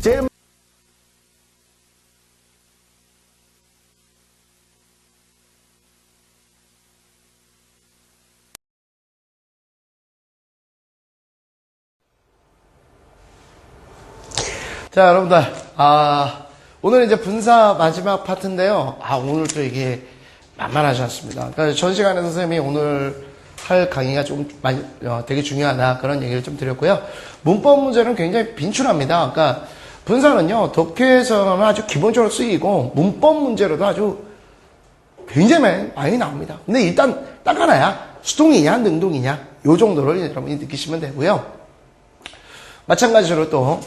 제일 자, 여러분들, 오늘 이제 분사 마지막 파트인데요. 오늘 또 이게 만만하지 않습니다. 그러니까 전 시간에 선생님이 오늘 할 강의가 좀 되게 중요하다. 그런 얘기를 좀 드렸고요. 문법 문제는 굉장히 빈출합니다. 그러니까 분사는요, 독해에서는 아주 기본적으로 쓰이고, 문법 문제로도 아주 굉장히 많이 나옵니다. 근데 일단 딱 하나야. 수동이냐, 능동이냐. 요 정도를 여러분이 느끼시면 되고요. 마찬가지로 또,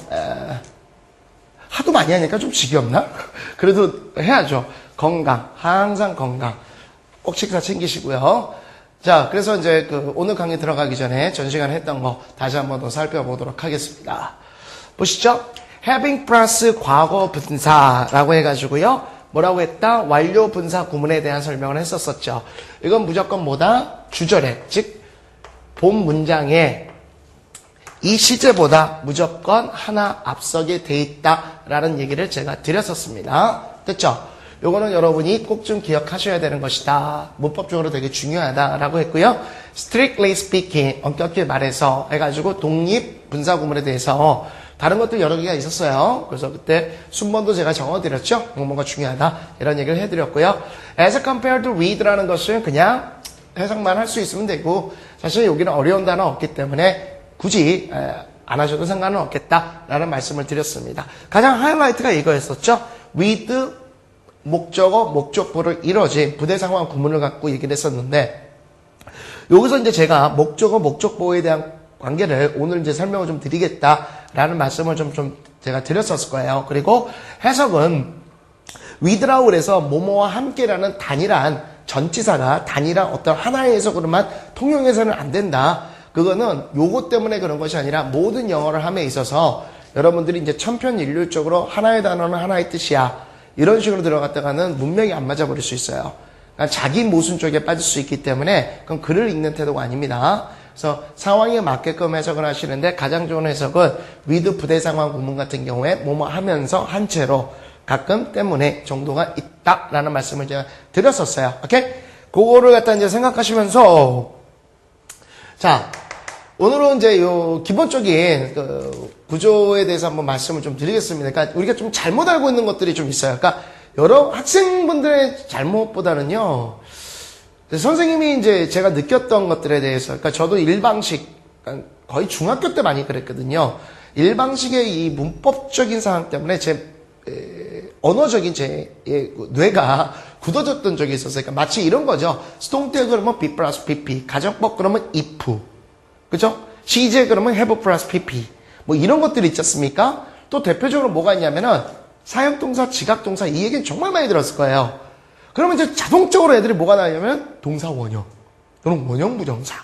하도 많이 하니까 좀 지겹나? 그래도 해야죠. 건강, 항상 건강. 꼭 식사 챙기시고요. 자, 그래서 이제 오늘 강의 들어가기 전에 전 시간에 했던 거 다시 한번 더 살펴보도록 하겠습니다. 보시죠. having 플러스 과거 분사라고 해가지고요. 뭐라고 했다? 완료 분사 구문에 대한 설명을 했었었죠. 이건 무조건 뭐다? 주절에, 즉 본 문장에 이 시제보다 무조건 하나 앞서게 돼 있다라는 얘기를 제가 드렸었습니다. 됐죠? 요거는 여러분이 꼭 좀 기억하셔야 되는 것이다. 문법적으로 되게 중요하다라고 했고요. strictly speaking, 엄격히 말해서 해가지고 독립 분사 구문에 대해서 다른 것도 여러 개가 있었어요. 그래서 그때 순번도 제가 적어드렸죠. 뭐가 중요하다. 이런 얘기를 해드렸고요. as compared to read라는 것은 그냥 해석만 할 수 있으면 되고 사실 여기는 어려운 단어 없기 때문에 굳이 안 하셔도 상관은 없겠다라는 말씀을 드렸습니다. 가장 하이라이트가 이거였었죠. with 목적어, 목적보를 이뤄진 부대상황 구문을 갖고 얘기를 했었는데 여기서 이제 제가 목적어, 목적보에 대한 관계를 오늘 이제 설명을 좀 드리겠다라는 말씀을 좀 제가 드렸었을 거예요. 그리고 해석은 with라고 그래서 뭐뭐와 함께라는 단일한 전치사가 단일한 어떤 하나의 해석으로만 통용해서는 안 된다. 그거는 요거 때문에 그런 것이 아니라 모든 영어를 함에 있어서 여러분들이 이제 천편일률적으로 하나의 단어는 하나의 뜻이야. 이런 식으로 들어갔다가는 문맥이 안 맞아버릴 수 있어요. 그러니까 자기 모순 쪽에 빠질 수 있기 때문에 그건 글을 읽는 태도가 아닙니다. 그래서 상황에 맞게끔 해석을 하시는데 가장 좋은 해석은 with 부대상황 구문 같은 경우에 뭐뭐 하면서 한 채로 가끔 때문에 정도가 있다라는 말씀을 제가 드렸었어요. 오케이? 그거를 갖다 이제 생각하시면서 자, 오늘은 이제 요 기본적인 구조에 대해서 한번 말씀을 좀 드리겠습니다. 그러니까 우리가 좀 잘못 알고 있는 것들이 좀 있어요. 그러니까 여러 학생분들의 잘못보다는요, 선생님이 이제 제가 느꼈던 것들에 대해서, 그러니까 저도 일방식, 그러니까 거의 중학교 때 많이 그랬거든요. 일방식의 이 문법적인 상황 때문에 언어적인 제 뇌가 굳어졌던 적이 있었어요. 그러니까 마치 이런 거죠. 수동태 그러면 be 플러스 pp, 가정법 그러면 if, 그죠? 시제 그러면 have 플러스 pp, 뭐 이런 것들이 있지 않습니까? 또 대표적으로 뭐가 있냐면은 사역동사, 지각동사 이 얘기는 정말 많이 들었을 거예요. 그러면 이제 자동적으로 애들이 뭐가 나오냐면 동사 원형, 또는 원형 부정사,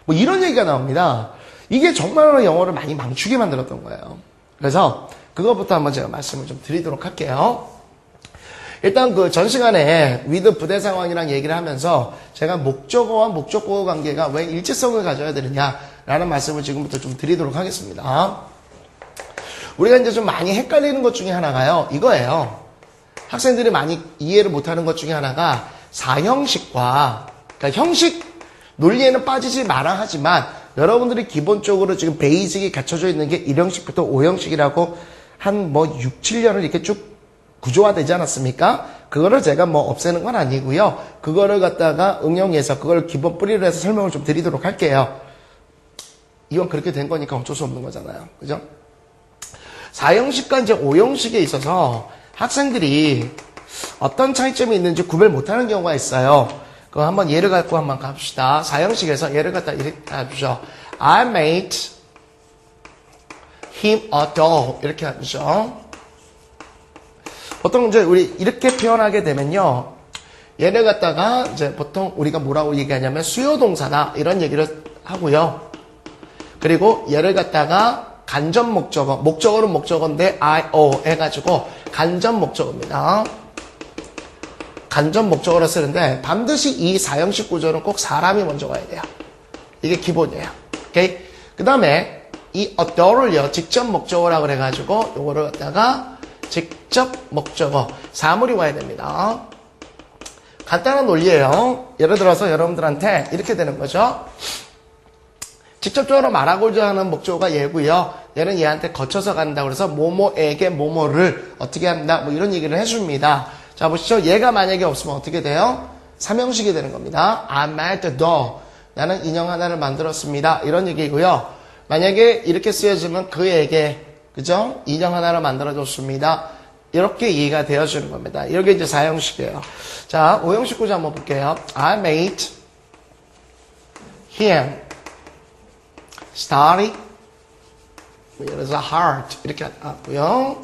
뭐 이런 얘기가 나옵니다. 이게 정말로 영어를 많이 망치게 만들었던 거예요. 그래서 그것부터 한번 제가 말씀을 좀 드리도록 할게요. 일단 전 시간에 with 부대 상황이라는 얘기를 하면서 제가 목적어와 목적보호 관계가 왜 일치성을 가져야 되느냐라는 말씀을 지금부터 좀 드리도록 하겠습니다. 우리가 이제 좀 많이 헷갈리는 것 중에 하나가요. 이거예요. 학생들이 많이 이해를 못하는 것 중에 하나가 사형식과, 그러니까 형식 논리에는 빠지지 마라 하지만 여러분들이 기본적으로 지금 베이직이 갖춰져 있는 게 1형식부터 5형식이라고 한 6, 7년을 이렇게 쭉 구조화되지 않았습니까? 그거를 제가 없애는 건 아니고요. 그거를 갖다가 응용해서 그걸 기본 뿌리로 해서 설명을 좀 드리도록 할게요. 이건 그렇게 된 거니까 어쩔 수 없는 거잖아요. 그죠? 4형식과 이제 5형식에 있어서 학생들이 어떤 차이점이 있는지 구별 못하는 경우가 있어요. 그거 한번 예를 갖고 한번 갑시다. 4형식에서 예를 갖다 이렇게 해주죠. I made him a doll. 이렇게 하죠. 보통 이제 우리 이렇게 표현하게 되면요. 얘를 갖다가 이제 보통 우리가 뭐라고 얘기하냐면 수요동사다. 이런 얘기를 하고요. 그리고 얘를 갖다가 간접 목적어. 목적어는 목적어인데 I-O 해가지고 간접 목적어입니다. 간접 목적어로 쓰는데 반드시 이 4형식 구조는 꼭 사람이 먼저 가야 돼요. 이게 기본이에요. 오케이? 그 다음에 이 adore을요, 직접 목적어라고 그래가지고, 요거를 갖다가 직접 목적어, 사물이 와야 됩니다. 간단한 논리예요. 예를 들어서 여러분들한테 이렇게 되는 거죠. 직접적으로 말하고자 하는 목적어가 얘고요. 얘는 얘한테 거쳐서 간다. 그래서 뭐뭐에게 뭐뭐를 어떻게 한다. 뭐 이런 얘기를 해줍니다. 자, 보시죠. 얘가 만약에 없으면 어떻게 돼요? 삼형식이 되는 겁니다. I made the doll. 나는 인형 하나를 만들었습니다. 이런 얘기고요. 만약에 이렇게 쓰여지면 그에게, 그죠? 인형 하나를 만들어줬습니다. 이렇게 이해가 되어주는 겁니다. 이게 이제 4형식이에요. 자, 5형식 구조 한번 볼게요. I made him study. 예를 들어서 heart. 이렇게 나왔고요.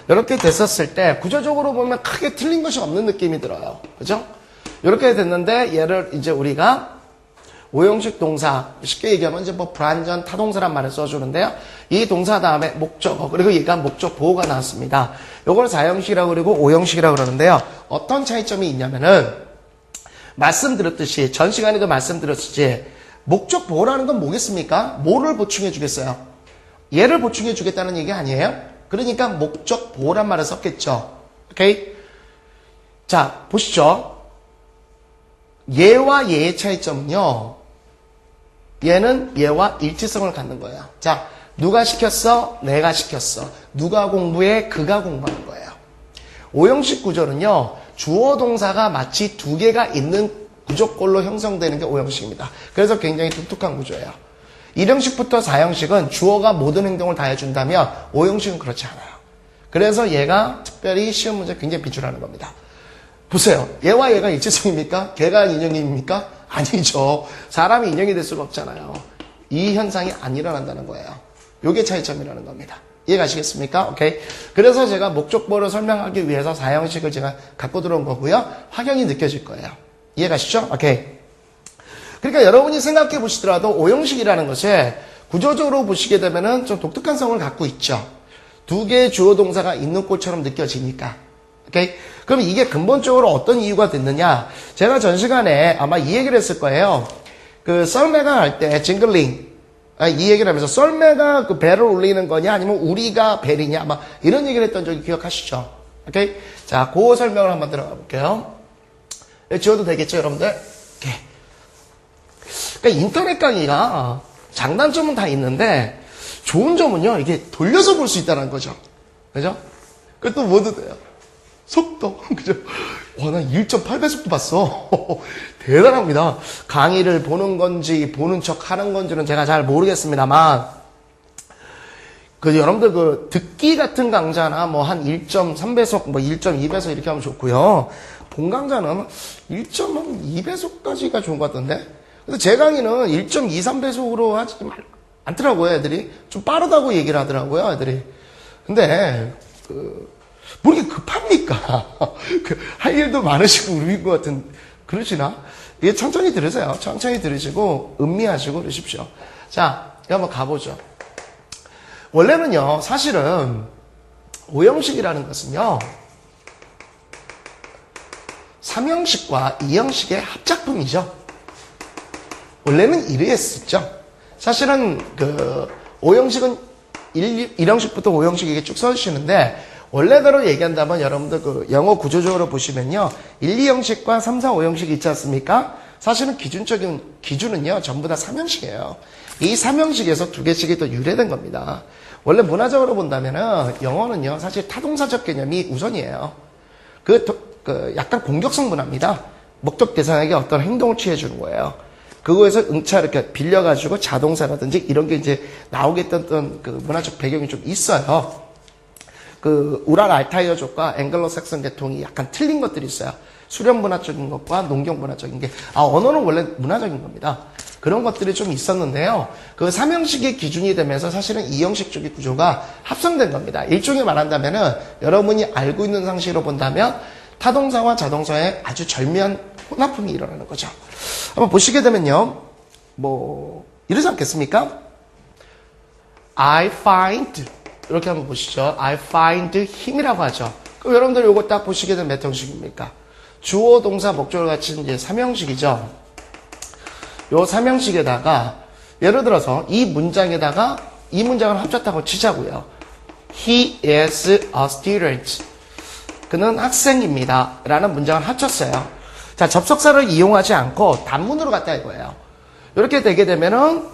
이렇게 됐었을 때 구조적으로 보면 크게 틀린 것이 없는 느낌이 들어요. 그죠? 이렇게 됐는데 얘를 이제 우리가 5형식 동사, 쉽게 얘기하면 이제 뭐 불완전 타동사란 말을 써주는데요. 이 동사 다음에 목적어, 그리고 얘가 목적 보호가 나왔습니다. 요걸 4형식이라고 그러고 5형식이라고 그러는데요. 어떤 차이점이 있냐면은, 말씀드렸듯이, 전 시간에도 말씀드렸듯이, 목적 보호라는 건 뭐겠습니까? 뭐를 보충해 주겠어요? 얘를 보충해 주겠다는 얘기 아니에요? 그러니까 목적 보호란 말을 썼겠죠. 오케이? 자, 보시죠. 얘와 얘의 차이점은요. 얘는 얘와 일치성을 갖는 거예요. 자, 누가 시켰어? 내가 시켰어. 누가 공부해? 그가 공부하는 거예요. 5형식 구조는요. 주어 동사가 마치 두 개가 있는 구조꼴로 형성되는 게 5형식입니다. 그래서 굉장히 독특한 구조예요. 1형식부터 4형식은 주어가 모든 행동을 다 해준다면 5형식은 그렇지 않아요. 그래서 얘가 특별히 시험 문제 굉장히 비추라는 겁니다. 보세요. 얘와 얘가 일치성입니까? 걔가 인형입니까? 아니죠. 사람이 인형이 될 수가 없잖아요. 이 현상이 안 일어난다는 거예요. 요게 차이점이라는 겁니다. 이해가시겠습니까? 오케이. 그래서 제가 목적보를 설명하기 위해서 4형식을 제가 갖고 들어온 거고요. 확연히 느껴질 거예요. 이해가시죠? 오케이. 그러니까 여러분이 생각해 보시더라도 5형식이라는 것이 구조적으로 보시게 되면은 좀 독특한 성을 갖고 있죠. 두 개의 주어 동사가 있는 꼴처럼 느껴지니까. 오케이? 그럼 이게 근본적으로 어떤 이유가 됐느냐? 제가 전 시간에 아마 이 얘기를 했을 거예요. 그 썰매가 할 때 징글링. 이 얘기를 하면서 썰매가 그 배를 올리는 거냐 아니면 우리가 벨이냐 아마 이런 얘기를 했던 적이 기억하시죠? 오케이? 자, 그 설명을 한번 들어가 볼게요. 지워도 되겠죠, 여러분들? 오케이. 그러니까 인터넷 강의가 장단점은 다 있는데 좋은 점은요, 이게 돌려서 볼 수 있다는 거죠. 그죠? 그것도 뭐도 돼요. 속도. 그죠? 와, 나 1.8배 속도 봤어. 대단합니다. 강의를 보는 건지, 보는 척 하는 건지는 제가 잘 모르겠습니다만, 여러분들 듣기 같은 강좌나 뭐 한 1.3배속, 뭐 1.2배속 이렇게 하면 좋고요. 본 강좌는 1.2배속까지가 좋은 것 같던데? 근데 제 강의는 1.23배속으로 하지 않더라고요, 애들이. 좀 빠르다고 얘기를 하더라고요, 애들이. 근데, 뭐 이렇게 급합니까? 할 일도 많으시고 우리인 것 같은, 그러시나? 이게 천천히 들으세요. 천천히 들으시고, 음미하시고 그러십시오. 자, 이거 한번 가보죠. 원래는요, 사실은, 5형식이라는 것은요, 3형식과 2형식의 합작품이죠. 원래는 이랬었죠. 사실은, 5형식은 1형식부터 5형식 쭉 써주시는데, 원래대로 얘기한다면 여러분들 영어 구조적으로 보시면요. 1, 2형식과 3, 4, 5형식이 있지 않습니까? 사실은 기준은요. 전부 다 3형식이에요. 이 3형식에서 두 개씩이 또 유래된 겁니다. 원래 문화적으로 본다면은 영어는요. 사실 타동사적 개념이 우선이에요. 약간 공격성 문화입니다. 목적 대상에게 어떤 행동을 취해주는 거예요. 그거에서 응차 이렇게 빌려가지고 자동사라든지 이런 게 이제 나오겠던 그 문화적 배경이 좀 있어요. 우랄 알타이어족과 앵글로 색슨 계통이 약간 틀린 것들이 있어요. 수련 문화적인 것과 농경 문화적인 게. 언어는 원래 문화적인 겁니다. 그런 것들이 좀 있었는데요. 3형식의 기준이 되면서 사실은 2형식 쪽의 구조가 합성된 겁니다. 일종의 말한다면은 여러분이 알고 있는 상식으로 본다면 타동사와 자동사의 아주 절묘한 혼합품이 일어나는 거죠. 한번 보시게 되면요. 이러지 않겠습니까? I find 이렇게 한번 보시죠. I find him이라고 하죠. 그럼 여러분들 요거 딱 보시게 되면 몇 형식입니까? 주어, 동사, 목적을 갖춘 이제 3형식이죠. 요 3형식에다가 예를 들어서 이 문장에다가 이 문장을 합쳤다고 치자고요. He is a student. 그는 학생입니다. 라는 문장을 합쳤어요. 자, 접속사를 이용하지 않고 단문으로 갔다 이거예요. 이렇게 되게 되면은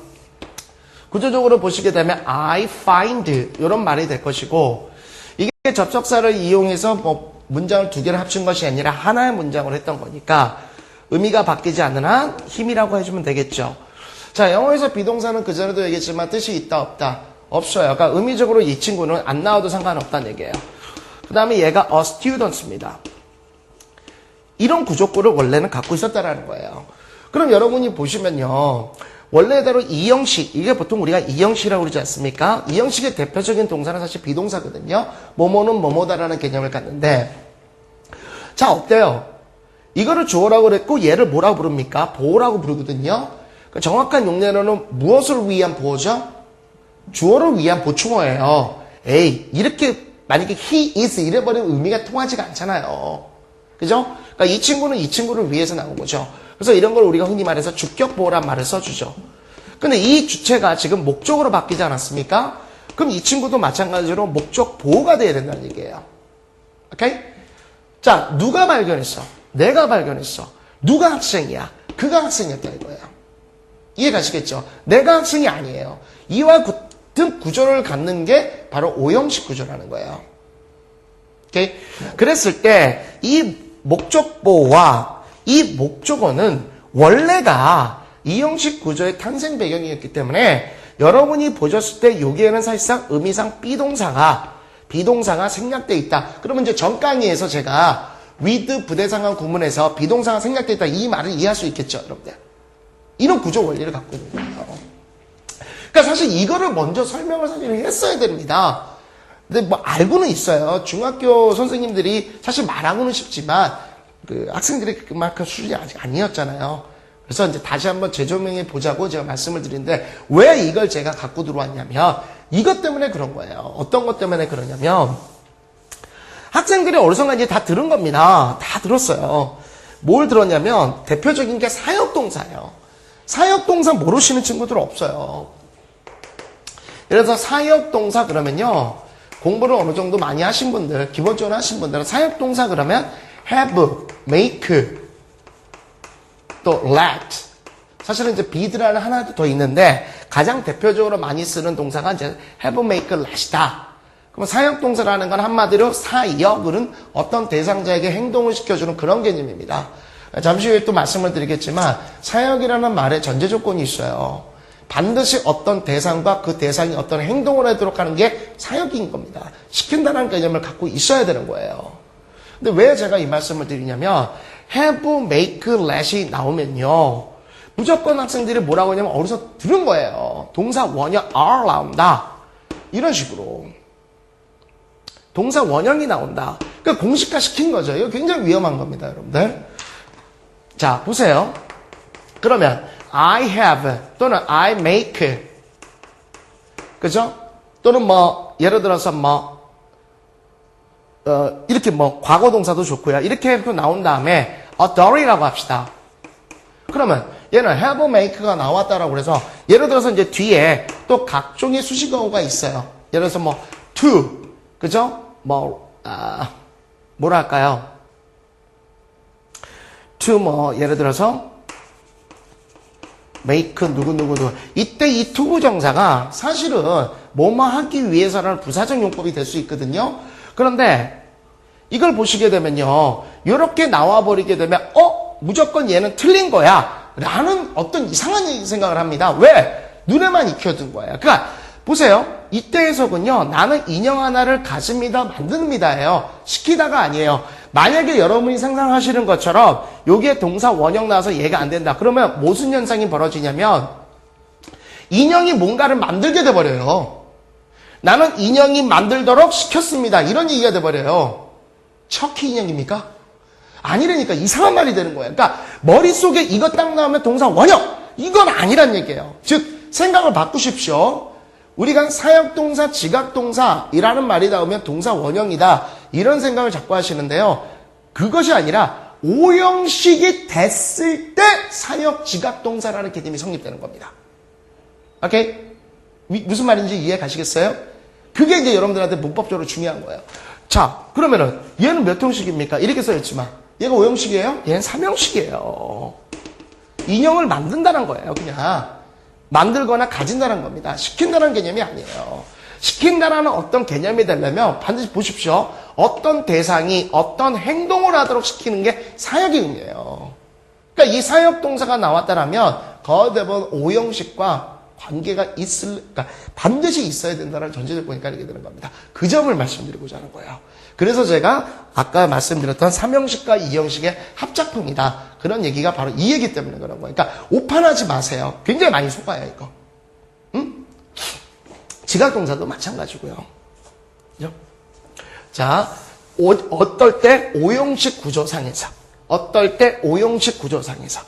구조적으로 보시게 되면 I find 이런 말이 될 것이고, 이게 접속사를 이용해서 뭐 문장을 두 개를 합친 것이 아니라 하나의 문장을 했던 거니까 의미가 바뀌지 않는 한 힘이라고 해주면 되겠죠. 자, 영어에서 비동사는 그전에도 얘기했지만 뜻이 있다 없다? 없어요. 그러니까 의미적으로 이 친구는 안 나와도 상관없다는 얘기예요. 그 다음에 얘가 a students입니다. 이런 구조구를 원래는 갖고 있었다라는 거예요. 그럼 여러분이 보시면요, 원래대로 이 형식, 이게 보통 우리가 이 형식이라고 그러지 않습니까? 이 형식의 대표적인 동사는 사실 비동사거든요. 뭐뭐는 뭐뭐다라는 개념을 갖는데, 자, 어때요? 이거를 주어라고 그랬고 얘를 뭐라고 부릅니까? 보어라고 부르거든요. 그러니까 정확한 용례로는 무엇을 위한 보어죠? 주어를 위한 보충어예요. 에이, 이렇게 만약에 he is 이래버리면 의미가 통하지가 않잖아요. 그죠? 그러니까 이 친구는 이 친구를 위해서 나온 거죠. 그래서 이런 걸 우리가 흔히 말해서 주격보어란 말을 써주죠. 근데 이 주체가 지금 목적으로 바뀌지 않았습니까? 그럼 이 친구도 마찬가지로 목적 보호가 돼야 된다는 얘기예요. 오케이? 자, 누가 발견했어? 내가 발견했어. 누가 학생이야? 그가 학생이었다 이거예요. 이해가시겠죠? 내가 학생이 아니에요. 이와 같은 구조를 갖는 게 바로 오형식 구조라는 거예요. 오케이? 그랬을 때 이 목적보호와 이 목적어는 원래가 이 형식 구조의 탄생 배경이었기 때문에 여러분이 보셨을 때 여기에는 사실상 의미상 비동사가 생략되어 있다. 그러면 이제 전 강의에서 제가 with 부대상한 구문에서 비동사가 생략되어 있다 이 말을 이해할 수 있겠죠, 여러분들. 이런 구조 원리를 갖고 있는 거예요. 그러니까 사실 이거를 먼저 설명을 사실 했어야 됩니다. 근데 뭐 알고는 있어요. 중학교 선생님들이 사실 말하고는 쉽지만 그 학생들이 그만큼 수준이 아직 아니었잖아요. 그래서 이제 다시 한번 재조명해 보자고 제가 말씀을 드리는데 왜 이걸 제가 갖고 들어왔냐면 이것 때문에 그런 거예요. 어떤 것 때문에 그러냐면 학생들이 어디선가 이제 다 들은 겁니다. 다 들었어요. 뭘 들었냐면 대표적인 게 사역동사예요. 사역동사 모르시는 친구들 없어요. 예를 들어서 사역동사 그러면요. 공부를 어느 정도 많이 하신 분들, 기본적으로 하신 분들은 사역동사 그러면 have, make, 또 let. 사실은 이제 be라는 하나도 더 있는데 가장 대표적으로 많이 쓰는 동사가 이제 have, make, let이다. 그럼 사역동사라는 건 한마디로 사역은 어떤 대상자에게 행동을 시켜주는 그런 개념입니다. 잠시 후에 또 말씀을 드리겠지만 사역이라는 말에 전제 조건이 있어요. 반드시 어떤 대상과 그 대상이 어떤 행동을 하도록 하는 게 사역인 겁니다. 시킨다는 개념을 갖고 있어야 되는 거예요. 근데 왜 제가 이 말씀을 드리냐면 have, make, let이 나오면요. 무조건 학생들이 뭐라고 하냐면 어디서 들은 거예요. 동사 원형 are 나온다. 이런 식으로. 동사 원형이 나온다. 그러니까 공식화 시킨 거죠. 이거 굉장히 위험한 겁니다, 여러분들. 자, 보세요. 그러면 I have 또는 I make 그죠? 또는 뭐 예를 들어서 뭐 이렇게 뭐 과거 동사도 좋고요. 이렇게 해서 나온 다음에 adore라고 합시다. 그러면 얘는 have, make가 나왔다라고 그래서 예를 들어서 이제 뒤에 또 각종의 수식어가 있어요. 예를 들어서 뭐 to 그죠? 뭐랄까요? to 뭐 예를 들어서 make 누구누구누구 이때 이 to 부정사가 사실은 뭐뭐 하기 위해서라는 부사적 용법이 될 수 있거든요. 그런데 이걸 보시게 되면요. 이렇게 나와버리게 되면 무조건 얘는 틀린 거야 라는 어떤 이상한 생각을 합니다. 왜? 눈에만 익혀둔 거예요. 그러니까 보세요. 이때 해석은요. 나는 인형 하나를 가집니다. 만듭니다예요. 시키다가 아니에요. 만약에 여러분이 상상하시는 것처럼 여기에 동사 원형 나와서 얘가 안 된다. 그러면 무슨 현상이 벌어지냐면 인형이 뭔가를 만들게 돼버려요. 나는 인형이 만들도록 시켰습니다. 이런 얘기가 돼버려요. 척키 인형입니까? 아니라니까. 이상한 말이 되는 거예요. 그러니까 머릿속에 이거 딱 나오면 동사 원형. 이건 아니란 얘기예요. 즉 생각을 바꾸십시오. 우리가 사역동사, 지각동사이라는 말이 나오면 동사 원형이다. 이런 생각을 자꾸 하시는데요. 그것이 아니라 오형식이 됐을 때 사역, 지각동사라는 개념이 성립되는 겁니다. 오케이? 무슨 말인지 이해 가시겠어요? 그게 이제 여러분들한테 문법적으로 중요한 거예요. 자, 그러면은 얘는 몇 형식입니까? 이렇게 써있지만 얘가 5형식이에요? 얘는 3형식이에요. 인형을 만든다는 거예요. 그냥 만들거나 가진다는 겁니다. 시킨다는 개념이 아니에요. 시킨다라는 어떤 개념이 되려면 반드시 보십시오. 어떤 대상이 어떤 행동을 하도록 시키는 게 사역의 의미예요. 그러니까 이 사역 동사가 나왔다라면 거의 대부분 5형식과 관계가 그러니까 반드시 있어야 된다는 전제를 보니까 이렇게 되는 겁니다. 그 점을 말씀드리고자 하는 거예요. 그래서 제가 아까 말씀드렸던 3형식과 2형식의 합작품이다. 그런 얘기가 바로 이 얘기 때문에 그런 거예요. 그러니까 오판하지 마세요. 굉장히 많이 속아요, 이거. 응? 지각동사도 마찬가지고요. 그죠? 자, 어떨 때 5형식 구조상에서, 어떨 때 5형식 구조상에서.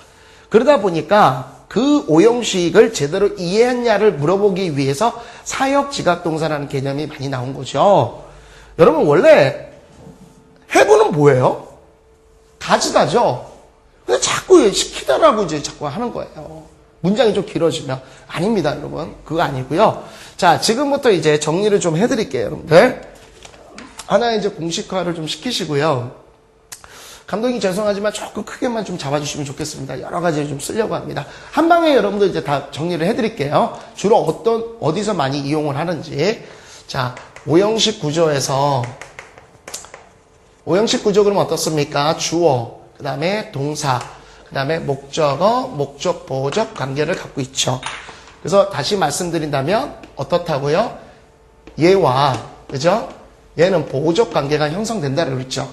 그러다 보니까 그 5형식을 제대로 이해했냐를 물어보기 위해서 사역지각동사라는 개념이 많이 나온 거죠. 여러분 원래 해부는 뭐예요? 가지다죠. 근데 자꾸 시키다라고 이제 자꾸 하는 거예요. 문장이 좀 길어지면. 아닙니다, 여러분. 그거 아니고요. 자, 지금부터 이제 정리를 좀 해드릴게요, 여러분들. 하나 이제 공식화를 좀 시키시고요. 감독님 죄송하지만 조금 크게만 좀 잡아주시면 좋겠습니다. 여러 가지를 좀 쓰려고 합니다. 한 방에 여러분들 이제 다 정리를 해드릴게요. 주로 어디서 많이 이용을 하는지. 자, 5형식 구조에서 5형식 구조 그러면 어떻습니까? 주어, 그 다음에 동사, 그 다음에 목적어, 목적, 보호적 관계를 갖고 있죠. 그래서 다시 말씀드린다면 어떻다고요? 얘와, 그죠? 얘는 보호적 관계가 형성된다고 그랬죠.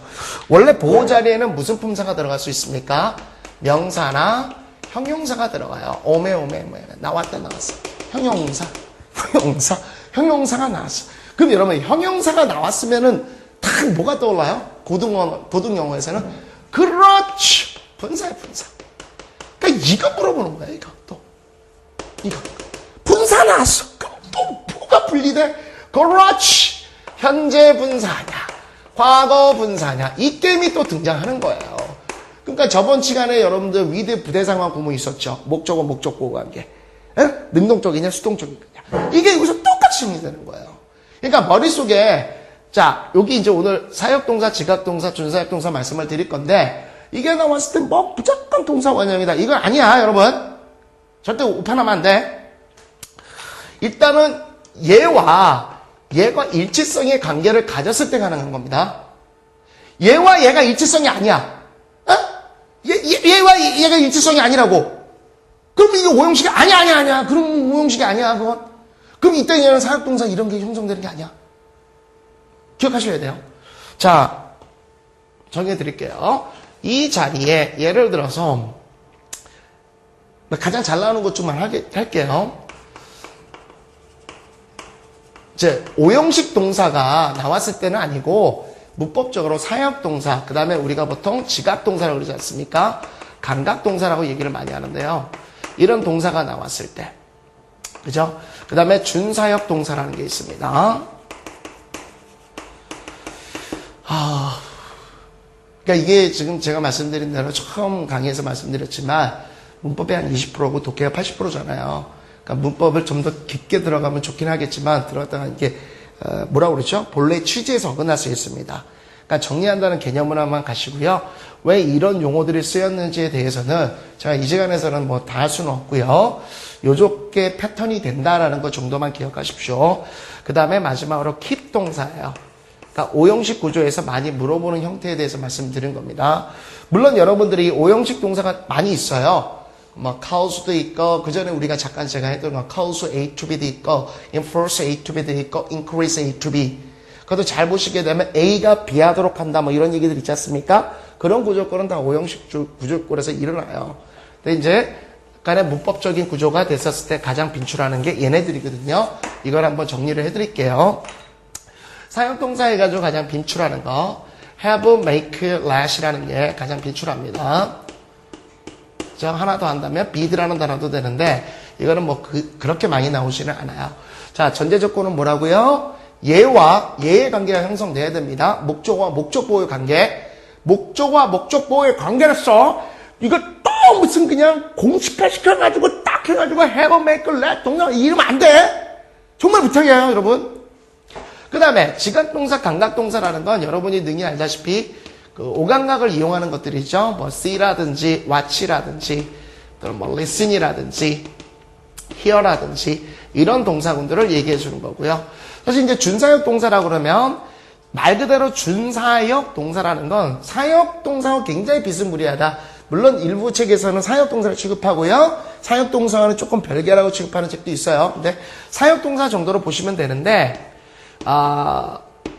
원래 보호 자리에는 무슨 품사가 들어갈 수 있습니까? 명사나 형용사가 들어가요. 오메 나왔다 나왔어. 형용사가 나왔어. 그럼 여러분 형용사가 나왔으면은 딱 뭐가 떠올라요? 고등 영어에서는 그렇지 분사야 분사. 그러니까 이거 물어보는 거야 이거 이거 분사 나왔어. 그럼 또 뭐가 분리돼? 그렇지. 현재 분사냐, 과거 분사냐, 이 게임이 또 등장하는 거예요. 그러니까 저번 시간에 여러분들 위드 부대상황 구문 있었죠. 목적어, 목적보호 관계. 능동적이냐, 수동적이냐. 이게 여기서 똑같이 정리되는 거예요. 그러니까 머릿속에, 자, 여기 이제 오늘 사역동사, 지각동사, 준사역동사 말씀을 드릴 건데, 이게 나왔을 때 뭐 무조건 동사 원형이다. 이건 아니야, 여러분. 절대 오판하면 안 돼. 일단은 얘가 일치성의 관계를 가졌을 때 가능한 겁니다. 얘와 얘가 일치성이 아니야. 얘와 얘가 일치성이 아니라고. 그럼 이게 5형식이 아니야. 그럼 5형식이 아니야, 그건. 그럼 이때 얘는 사역동사 이런 게 형성되는 게 아니야. 기억하셔야 돼요. 자, 정해 드릴게요. 이 자리에 예를 들어서 가장 잘 나오는 것 좀만 할게요. 이제 5형식 동사가 나왔을 때는 아니고 문법적으로 사역동사, 그 다음에 우리가 보통 지각동사라고 그러지 않습니까? 감각동사라고 얘기를 많이 하는데요. 이런 동사가 나왔을 때, 그죠? 그 다음에 준사역동사라는 게 있습니다. 그러니까 이게 지금 제가 말씀드린 대로 처음 강의에서 말씀드렸지만 문법의 한 20%고 독해가 80%잖아요. 그러니까 문법을 좀 더 깊게 들어가면 좋긴 하겠지만 들어갔다가 이게 뭐라고 그러죠? 본래 취지에서 어긋날 수 있습니다. 그러니까 정리한다는 개념으로만 가시고요. 왜 이런 용어들이 쓰였는지에 대해서는 제가 이 시간에서는 뭐 다 할 수는 없고요. 요렇게 패턴이 된다라는 것 정도만 기억하십시오. 그 다음에 마지막으로 keep 동사예요. 그러니까 5형식 구조에서 많이 물어보는 형태에 대해서 말씀드린 겁니다. 물론 여러분들이 5형식 동사가 많이 있어요. 뭐 cause도 있고 그 전에 우리가 잠깐 제가 했던 거 cause A to B도 있고 enforce A to B도 있고 increase A to B. 그것도 잘 보시게 되면 A가 B하도록 한다 뭐 이런 얘기들 있지 않습니까? 그런 구조권은 다 5형식 구조권에서 일어나요. 근데 이제 약간의 문법적인 구조가 됐었을 때 가장 빈출하는 게 얘네들이거든요. 이걸 한번 정리를 해드릴게요. 사용동사 해가지고 가장 빈출하는 거 have, make, let이라는 게 가장 빈출합니다. 하나 더 한다면 bid라는 단어도 되는데 이거는 뭐 그렇게 많이 나오지는 않아요. 자, 전제 조건은 뭐라고요? 얘와 얘의 관계가 형성돼야 됩니다. 목적어와 목적보호의 관계. 목적어와 목적보호의 관계로서 이거 또 무슨 그냥 공식화 시켜가지고 딱 해가지고 have, make, let 동사 이러면 안 돼. 정말 부탁이에요, 여러분. 그 다음에 지각동사, 감각동사라는 건 여러분이 능히 알다시피 그 오감각을 이용하는 것들이죠. 뭐 see라든지 watch라든지 또는 뭐 listen이라든지 hear라든지 이런 동사군들을 얘기해 주는 거고요. 사실 이제 준사역 동사라고 그러면 말 그대로 준사역 동사라는 건 사역 동사와 굉장히 비스무리하다. 물론 일부 책에서는 사역 동사를 취급하고요. 사역 동사와는 조금 별개라고 취급하는 책도 있어요. 근데 사역 동사 정도로 보시면 되는데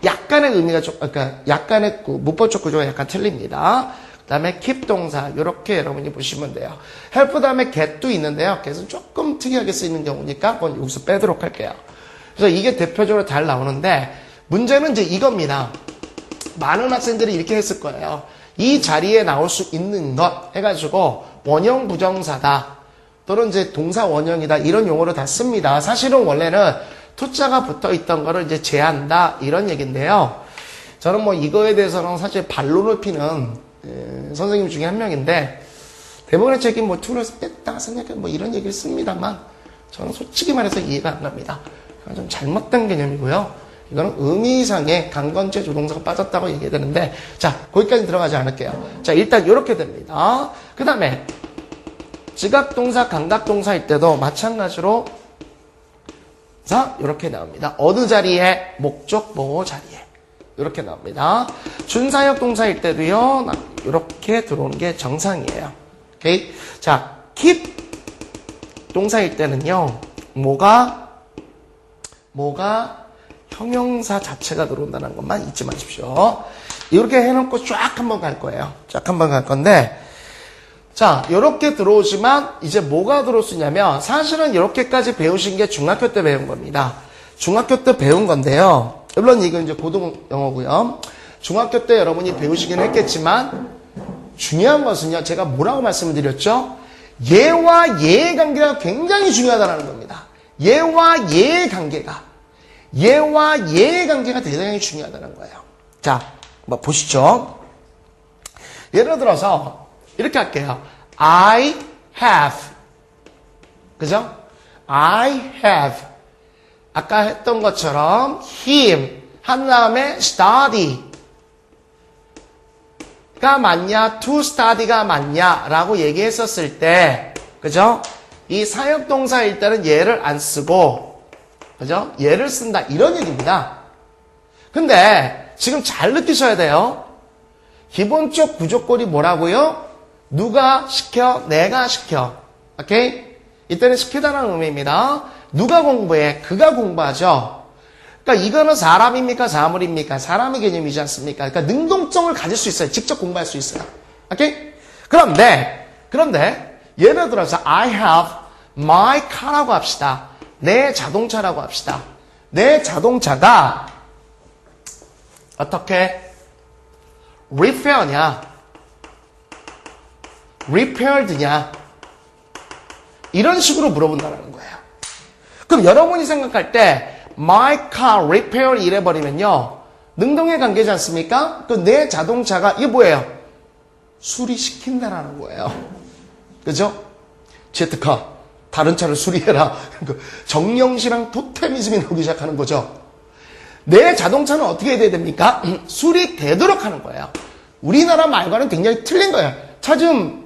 약간의 의미가 그러니까 약간의 문법적 구조가 약간 틀립니다. 그 다음에 keep 동사 이렇게 여러분이 보시면 돼요. help 다음에 get도 있는데요. get은 조금 특이하게 쓰이는 경우니까 그건 여기서 빼도록 할게요. 그래서 이게 대표적으로 잘 나오는데 문제는 이제 이겁니다. 많은 학생들이 이렇게 했을 거예요. 이 자리에 나올 수 있는 것 해가지고 원형 부정사다 또는 이제 동사 원형이다 이런 용어를 다 씁니다. 사실은 원래는 투자가 붙어 있던 거를 이제 제한다 이런 얘기인데요. 저는 뭐 이거에 대해서는 사실 반론을 피는 선생님 중에 한 명인데 대부분의 책이 뭐 투를 뺐다 생략해 뭐 이런 얘기를 씁니다만 저는 솔직히 말해서 이해가 안 갑니다. 좀 잘못된 개념이고요. 이거는 의미상의 강건체 조동사가 빠졌다고 얘기해야 되는데 자 거기까지 들어가지 않을게요. 자 일단 이렇게 됩니다. 그 다음에 지각동사, 감각동사일 때도 마찬가지로 자 이렇게 나옵니다. 어느 자리에? 목적 보호 자리에 이렇게 나옵니다. 준사역 동사일 때도요 이렇게 들어오는 게 정상이에요. 오케이? 자 keep 동사일 때는요 뭐가 형용사 자체가 들어온다는 것만 잊지 마십시오. 이렇게 해놓고 쫙 한번 갈 거예요. 쫙 한번 갈 건데 자 이렇게 들어오지만 이제 뭐가 들어올 수 있냐면 사실은 이렇게까지 배우신 게 중학교 때 배운 겁니다. 중학교 때 배운 건데요. 물론 이건 이제 고등 영어고요. 중학교 때 여러분이 배우시긴 했겠지만 중요한 것은요. 제가 뭐라고 말씀을 드렸죠? 얘와 얘의 관계가 굉장히 중요하다는 겁니다. 얘와 얘의 관계가 대단히 중요하다는 거예요. 자, 뭐 보시죠. 예를 들어서 이렇게 할게요. I have. 그죠? I have. 아까 했던 것처럼 him 한 다음에 study 가 맞냐, to study가 맞냐라고 얘기했었을 때, 그죠? 이 사역동사일 때는 얘를 안 쓰고 그죠? 얘를 쓴다. 이런 얘기입니다. 근데 지금 잘 느끼셔야 돼요. 기본적 구조꼴이 뭐라고요? 누가 시켜? 내가 시켜. 오케이? 이때는 시키다라는 의미입니다. 누가 공부해? 그가 공부하죠. 그러니까 이거는 사람입니까? 사물입니까? 사람의 개념이지 않습니까? 그러니까 능동성을 가질 수 있어요. 직접 공부할 수 있어요. 오케이? 그런데 예를 들어서 I have my car라고 합시다. 내 자동차라고 합시다. 내 자동차가 어떻게 repair냐, repaired냐 이런 식으로 물어본다는 거예요. 그럼 여러분이 생각할 때 my car repair 이래버리면요 능동의 관계지 않습니까? 그 내 자동차가 이게 뭐예요? 수리시킨다라는 거예요. 그죠? 제트카 다른 차를 수리해라. 정령시랑 토테미즘이 나오기 시작하는 거죠. 내 자동차는 어떻게 해야 됩니까? 수리되도록 하는 거예요. 우리나라 말과는 굉장히 틀린 거예요. 차 좀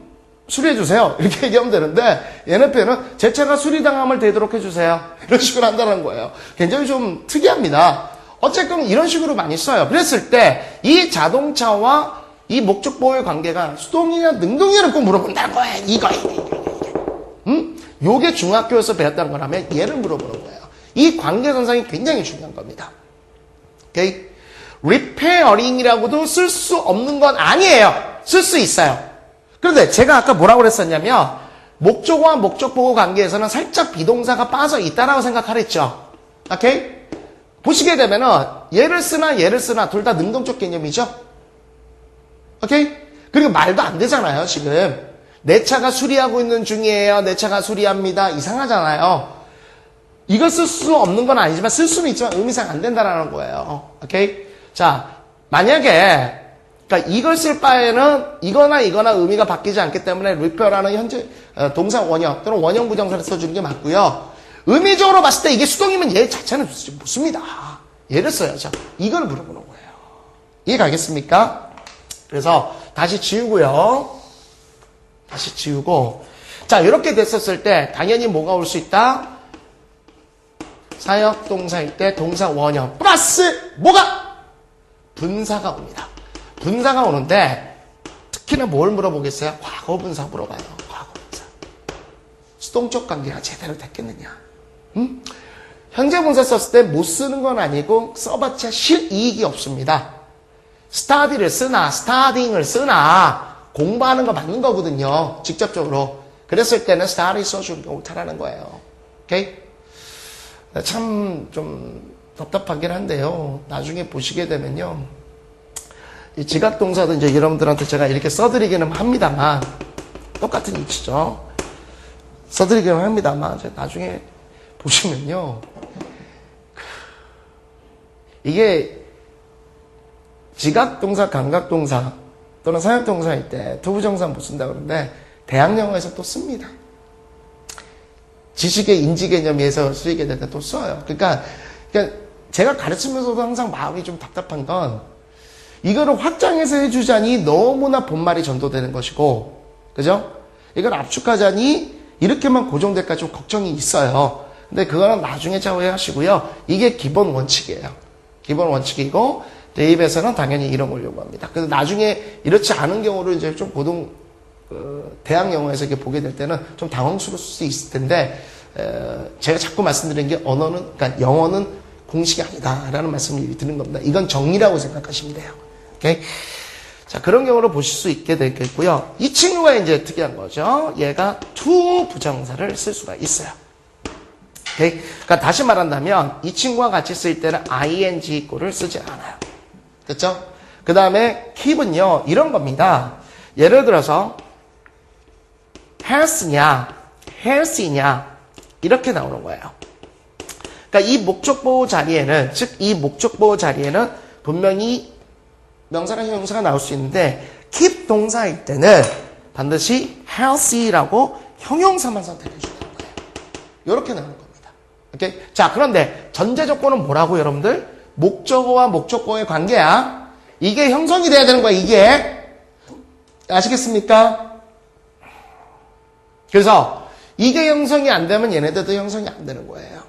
수리해주세요. 이렇게 얘기하면 되는데 얘네 표현은 제 차가 수리당함을 되도록 해주세요. 이런 식으로 한다는 거예요. 굉장히 좀 특이합니다. 어쨌든 이런 식으로 많이 써요. 그랬을 때 이 자동차와 이 목적 보호의 관계가 수동이냐 능동이냐를 꼭 물어본다는 거예요. 이거. 요게 중학교에서 배웠다는 거라면 얘를 물어보는 거예요. 이 관계선상이 굉장히 중요한 겁니다. 오케이? repairing이라고도 쓸 수 없는 건 아니에요. 쓸 수 있어요. 그런데 제가 아까 뭐라고 그랬었냐면 목적어와 목적보호 관계에서는 살짝 비동사가 빠져 있다라고 생각하랬죠. 오케이? 보시게 되면은 얘를 쓰나 둘 다 능동적 개념이죠. 오케이? 그리고 말도 안 되잖아요, 지금. 내 차가 수리하고 있는 중이에요. 내 차가 수리합니다. 이상하잖아요. 이걸 쓸 수 없는 건 아니지만 쓸 수는 있지만 의미상 안 된다라는 거예요. 오케이? 자, 만약에 그러니까 이걸 쓸 바에는 이거나 의미가 바뀌지 않기 때문에 repair라는 현재 동사 원형 또는 원형 부정사를 써주는 게 맞고요. 의미적으로 봤을 때 이게 수동이면 얘 자체는 묻습니다. 얘를 써야죠. 이걸 물어보는 거예요. 이해 가겠습니까? 그래서 다시 지우고요. 다시 지우고. 자, 이렇게 됐었을 때 당연히 뭐가 올 수 있다? 사역동사일 때 동사 원형 플러스 뭐가? 분사가 옵니다. 분사가 오는데 특히나 뭘 물어보겠어요? 과거분사 물어봐요. 과거분사. 수동적 관계가 제대로 됐겠느냐? 응? 현재 분사 썼을 때 못 쓰는 건 아니고 써봤자 실이익이 없습니다. study를 쓰나 studying을 쓰나 공부하는 거 맞는 거거든요. 직접적으로. 그랬을 때는 study 써주는 게 옳다라는 거예요. 오케이? 참 좀 답답하긴 한데요. 나중에 보시게 되면요. 이 지각동사도 이제 여러분들한테 제가 이렇게 써드리기는 합니다만 똑같은 이치죠. 써드리기는 합니다만 나중에 보시면요. 이게 지각동사, 감각동사 또는 사역동사일 때 두부정사 못 쓴다 그러는데 대학영어에서 또 씁니다. 지식의 인지 개념에서 쓰이게 될 때 또 써요. 그러니까 제가 가르치면서도 항상 마음이 좀 답답한 건 이거를 확장해서 해주자니 너무나 본말이 전도되는 것이고, 그죠? 이걸 압축하자니 이렇게만 고정될까 좀 걱정이 있어요. 근데 그거는 나중에 자회하시고요. 이게 기본 원칙이에요. 기본 원칙이고 대입에서는 당연히 이런 걸 요구합니다. 그래서 나중에 이렇지 않은 경우를 이제 좀 대학 영어에서 이렇게 보게 될 때는 좀 당황스러울 수 있을 텐데, 제가 자꾸 말씀드리는 게 그러니까 영어는 공식이 아니다라는 말씀을 드리는 겁니다. 이건 정리라고 생각하시면 돼요. 오케이? 자, 그런 경우를 보실 수 있게 되겠고요. 이 친구가 이제 특이한 거죠. 얘가 to 부정사를 쓸 수가 있어요. 오케이? 그러니까 다시 말한다면 이 친구와 같이 쓸 때는 ing 꼴을 쓰지 않아요. 됐죠? 그 다음에 keep은요, 이런 겁니다. 예를 들어서 has냐, has이냐 이렇게 나오는 거예요. 그러니까 이 목적보호 자리에는, 즉 이 목적보호 자리에는 분명히 명사랑 형용사가 나올 수 있는데 keep 동사일 때는 반드시 healthy라고 형용사만 선택해 주는 거예요. 이렇게 나오는 겁니다. 오케이? 자, 그런데 전제 조건은 뭐라고 여러분들? 목적어와 목적보호의 관계야. 이게 형성이 돼야 되는 거야, 이게. 아시겠습니까? 그래서 이게 형성이 안 되면 얘네들도 형성이 안 되는 거예요.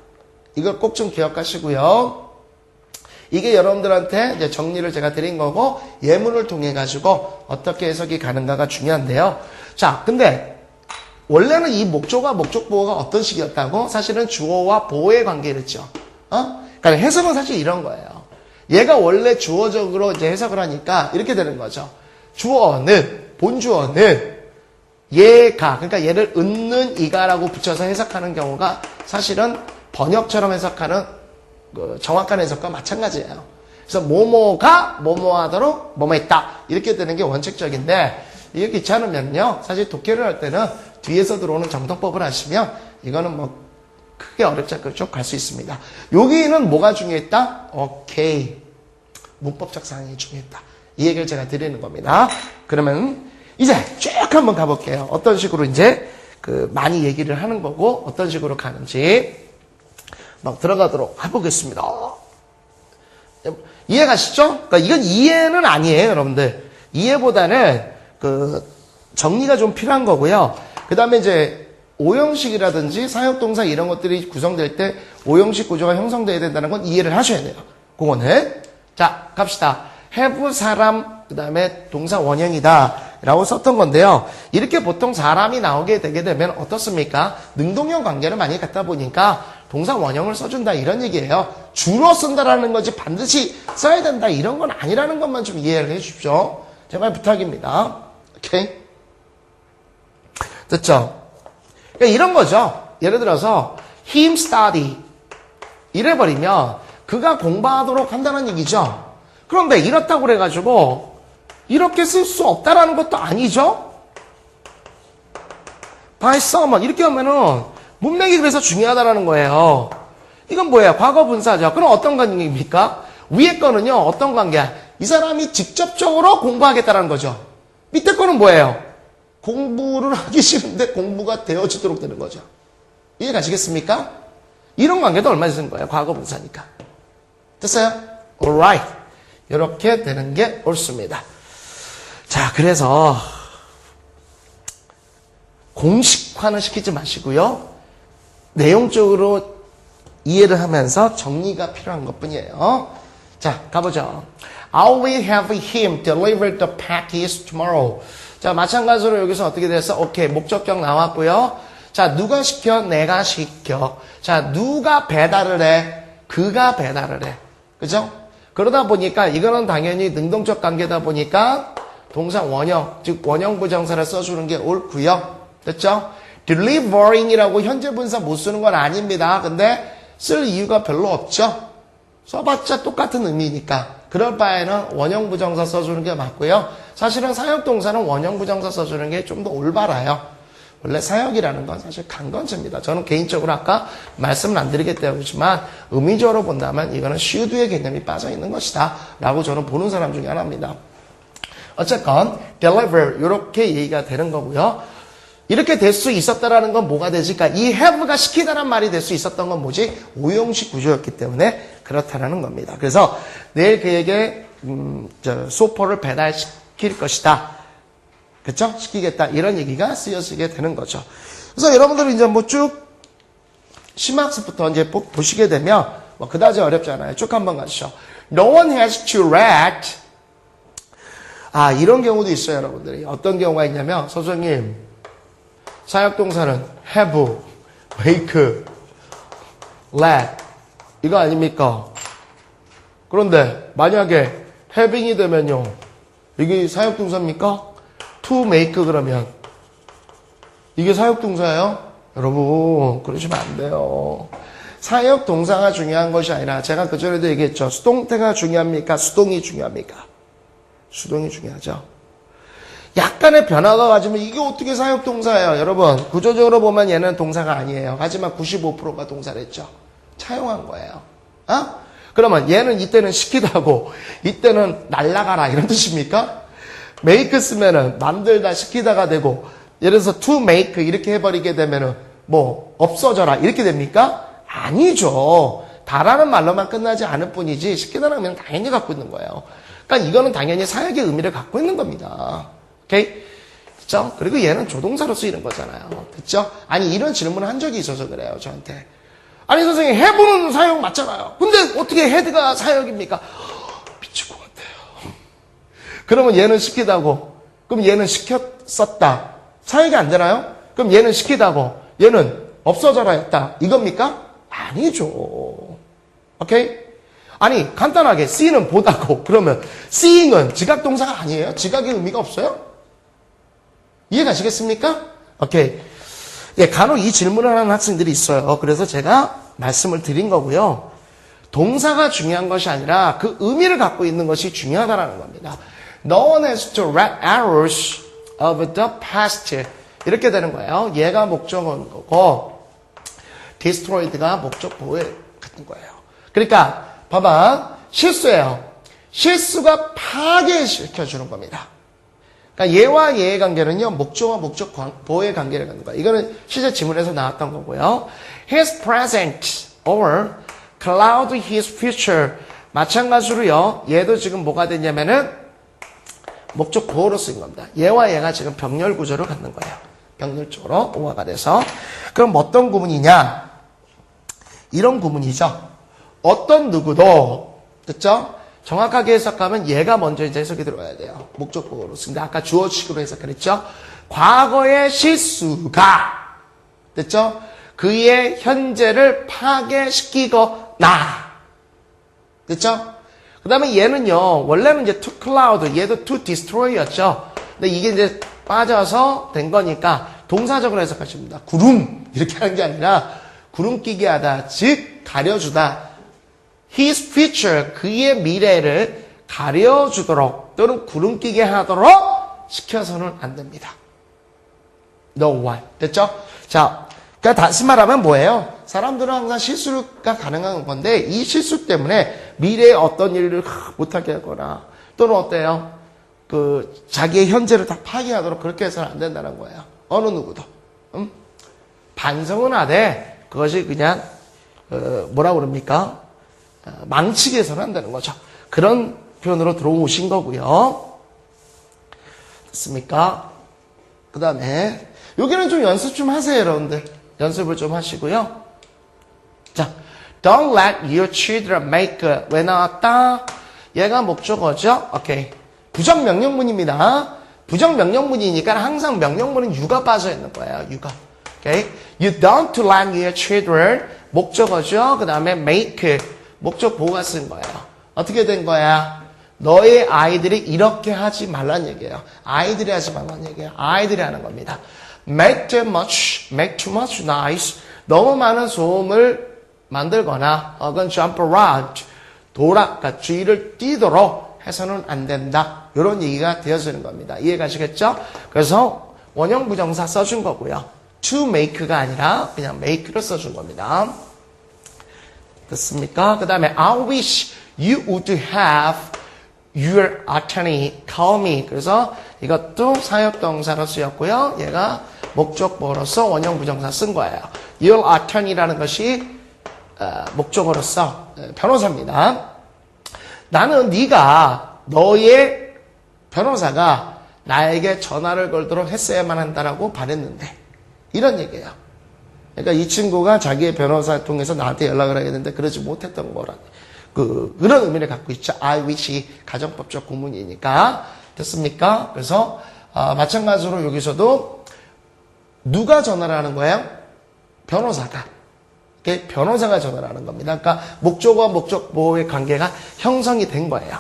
이걸 꼭 좀 기억하시고요. 이게 여러분들한테 이제 정리를 제가 드린 거고 예문을 통해 가지고 어떻게 해석이 가는가가 중요한데요. 자, 근데 원래는 이 목적어와 목적보호가 어떤 식이었다고? 사실은 주어와 보호의 관계였죠. 그러니까 해석은 사실 이런 거예요. 얘가 원래 주어적으로 이제 해석을 하니까 이렇게 되는 거죠. 주어는, 본주어는 얘가, 그러니까 얘를 은는 이가라고 붙여서 해석하는 경우가 사실은 번역처럼 해석하는 정확한 해석과 마찬가지예요. 그래서 뭐뭐가 뭐뭐하도록 뭐뭐했다 이렇게 되는 게 원칙적인데, 이게 귀찮으면요 사실 독해를 할 때는 뒤에서 들어오는 정통법을 하시면 이거는 뭐 크게 어렵지 않고 쭉 갈 수 있습니다. 여기는 뭐가 중요했다? 오케이, 문법적 사항이 중요했다, 이 얘기를 제가 드리는 겁니다. 그러면 이제 쭉 한번 가볼게요. 어떤 식으로 이제 많이 얘기를 하는 거고 어떤 식으로 가는지 막 들어가도록 해보겠습니다. 이해가시죠? 그러니까 이건 이해는 아니에요, 여러분들. 이해보다는 정리가 좀 필요한 거고요. 그 다음에 이제 오형식이라든지 사역동사 이런 것들이 구성될 때 오형식 구조가 형성돼야 된다는 건 이해를 하셔야 돼요. 그거는. 자, 갑시다. have 사람, 그 다음에 동사 원형이다 라고 썼던 건데요. 이렇게 보통 사람이 나오게 되게 되면 어떻습니까? 능동형 관계를 많이 갖다 보니까 동사 원형을 써준다 이런 얘기예요. 주로 쓴다라는 거지 반드시 써야 된다 이런 건 아니라는 것만 좀 이해를 해 주십시오. 제발 부탁입니다. 오케이? 됐죠? 그러니까 이런 거죠. 예를 들어서 him study 이래버리면 그가 공부하도록 한다는 얘기죠. 그런데 이렇다고 그래가지고 이렇게 쓸 수 없다라는 것도 아니죠. by someone 이렇게 하면은 문맥이 그래서 중요하다라는 거예요. 이건 뭐예요? 과거 분사죠. 그럼 어떤 관계입니까? 위에 거는요 어떤 관계야? 이 사람이 직접적으로 공부하겠다라는 거죠. 밑에 거는 뭐예요? 공부를 하기 싫은데 공부가 되어지도록 되는 거죠. 이해 가시겠습니까? 이런 관계도 얼마 쓰는 거예요? 과거 분사니까. 됐어요? alright. 이렇게 되는 게 옳습니다. 자, 그래서 공식화는 시키지 마시고요. 내용적으로 이해를 하면서 정리가 필요한 것뿐이에요. 자, 가보죠. I will have him deliver the package tomorrow. 자, 마찬가지로 여기서 어떻게 됐어? 오케이, 목적격 나왔고요. 자, 누가 시켜? 내가 시켜. 자, 누가 배달을 해? 그가 배달을 해. 그죠? 그러다 보니까 이거는 당연히 능동적 관계다 보니까 동사 원형, 즉 원형 부정사를 써주는 게 옳고요. 됐죠? delivering이라고 현재 분사 못 쓰는 건 아닙니다. 근데 쓸 이유가 별로 없죠? 써봤자 똑같은 의미니까. 그럴 바에는 원형 부정사 써주는 게 맞고요. 사실은 사역동사는 원형 부정사 써주는 게 좀 더 올바라요. 원래 사역이라는 건 사실 강건체입니다. 저는 개인적으로 아까 말씀을 안 드리겠다지만 의미적으로 본다면 이거는 should의 개념이 빠져있는 것이다 라고 저는 보는 사람 중에 하나입니다. 어쨌건 deliver 이렇게 얘기가 되는 거고요. 이렇게 될 수 있었다라는 건 뭐가 되지? 그러니까 이 have가 시키다란 말이 될 수 있었던 건 뭐지? 오형식 구조였기 때문에 그렇다라는 겁니다. 그래서 내일 그에게 소포를 배달시킬 것이다. 그쵸? 시키겠다. 이런 얘기가 쓰여지게 되는 거죠. 그래서 여러분들은 이제 뭐 쭉 심학습부터 이제 보시게 되면 뭐 그다지 어렵지 않아요. 쭉 한번 가시죠. No one has to react. 아, 이런 경우도 있어요, 여러분들이. 어떤 경우가 있냐면, 선생님, 사역동사는 have, make, let. 이거 아닙니까? 그런데 만약에 having이 되면요. 이게 사역동사입니까? to make 그러면 이게 사역동사예요? 여러분 그러시면 안 돼요. 사역동사가 중요한 것이 아니라 제가 그전에도 얘기했죠. 수동태가 중요합니까? 수동이 중요합니까? 수동이 중요하죠. 약간의 변화가 가지면 이게 어떻게 사역동사예요? 여러분 구조적으로 보면 얘는 동사가 아니에요. 하지만 95%가 동사랬죠. 차용한 거예요. 그러면 얘는 이때는 시키다고 이때는 날라가라 이런 뜻입니까? make 쓰면은 만들다 시키다가 되고 예를 들어서 to make 이렇게 해버리게 되면은 뭐 없어져라 이렇게 됩니까? 아니죠. 다라는 말로만 끝나지 않을 뿐이지 시키다라는 의미는 당연히 갖고 있는 거예요. 그러니까 이거는 당연히 사역의 의미를 갖고 있는 겁니다. 오케이? 그렇죠? 그리고 얘는 조동사로 쓰이는 거잖아요. 그렇죠? 아니 이런 질문을 한 적이 있어서 그래요. 저한테. 아니 선생님 해보는 사역 맞잖아요. 근데 어떻게 헤드가 사역입니까? 미칠 것 같아요. 그러면 얘는 시키다고 그럼 얘는 시켰었다. 사역이 안 되나요? 그럼 얘는 시키다고 얘는 없어져라 했다. 이겁니까? 아니죠. 오케이? 아니 간단하게 see는 보다고 그러면 seeing은 지각동사가 아니에요? 지각의 의미가 없어요? 이해가시겠습니까? 오케이. 예, 간혹 이 질문을 하는 학생들이 있어요. 그래서 제가 말씀을 드린 거고요. 동사가 중요한 것이 아니라 그 의미를 갖고 있는 것이 중요하다는 겁니다. No one has to write arrows of the past. 이렇게 되는 거예요. 얘가 목적은 거고 destroyed가 목적 보호에 같은 거예요. 그러니까 봐봐. 실수예요. 실수가 파괴시켜주는 겁니다. 그러니까 얘와 얘의 관계는요. 목적과 목적 보호의 관계를 갖는 거예요. 이거는 실제 지문에서 나왔던 거고요. His present or cloud his future. 마찬가지로요. 얘도 지금 뭐가 됐냐면은 목적 보호로 쓰인 겁니다. 얘와 얘가 지금 병렬 구조를 갖는 거예요. 병렬적으로 오화가 돼서. 그럼 어떤 구문이냐? 이런 구문이죠. 어떤 누구도, 됐죠? 정확하게 해석하면 얘가 먼저 이제 해석이 들어가야 돼요. 목적 보호로 쓰인다. 아까 주어식으로 해석했죠? 과거의 실수가, 됐죠? 그의 현재를 파괴시키거나, 됐죠? 그 다음에 얘는요, 원래는 이제 to cloud, 얘도 to destroy였죠. 근데 이게 이제 빠져서 된 거니까 동사적으로 해석하십니다. 구름, 이렇게 하는 게 아니라 구름 끼게 하다, 즉, 가려주다. His future, 그의 미래를 가려주도록 또는 구름 끼게 하도록 시켜서는 안 됩니다. No one. 됐죠? 자, 그러니까 다시 말하면 뭐예요? 사람들은 항상 실수가 가능한 건데 이 실수 때문에 미래에 어떤 일을 못하게 하거나 또는 어때요? 자기의 현재를 다 파괴하도록 그렇게 해서는 안 된다는 거예요. 어느 누구도. 반성은 하되 그것이 그냥 뭐라고 그럽니까? 망치게 해서는 안 되는 거죠. 그런 표현으로 들어오신 거고요. 됐습니까? 그 다음에 여기는 좀 연습 좀 하세요, 여러분들. 연습을 좀 하시고요. 자, don't let your children make 왜 나왔다? 얘가 목적어죠? 오케이. 부정명령문입니다. 부정명령문이니까 항상 명령문은 you가 빠져 있는 거예요. you가. 오케이. You don't let your children 목적어죠. 그 다음에 make 목적 보호가 쓴 거예요. 어떻게 된 거야? 너의 아이들이 이렇게 하지 말란 얘기예요. 아이들이 하지 말란 얘기예요. 아이들이 하는 겁니다. make too much noise. 너무 많은 소음을 만들거나 혹은 jump around. 그러니까 주위를 뛰도록 해서는 안 된다. 이런 얘기가 되어지는 겁니다. 이해가시겠죠? 그래서 원형 부정사 써준 거고요. to make가 아니라 그냥 make를 써준 겁니다. 됐습니까? 그 다음에 I wish you would have your attorney call me. 그래서 이것도 사역동사로 쓰였고요. 얘가 목적보로서 원형 부정사 쓴 거예요. Your attorney라는 것이 목적어로서 변호사입니다. 나는 네가 너의 변호사가 나에게 전화를 걸도록 했어야만 한다라고 바랬는데 이런 얘기예요. 그러니까 이 친구가 자기의 변호사를 통해서 나한테 연락을 하게 됐는데 그러지 못했던 거라는 그런 의미를 갖고 있죠. I wish 가정법적 구문이니까 됐습니까? 그래서 마찬가지로 여기서도 누가 전화를 하는 거예요? 변호사가. 변호사가 전화를 하는 겁니다. 그러니까 목적어와 목적보호의 관계가 형성이 된 거예요.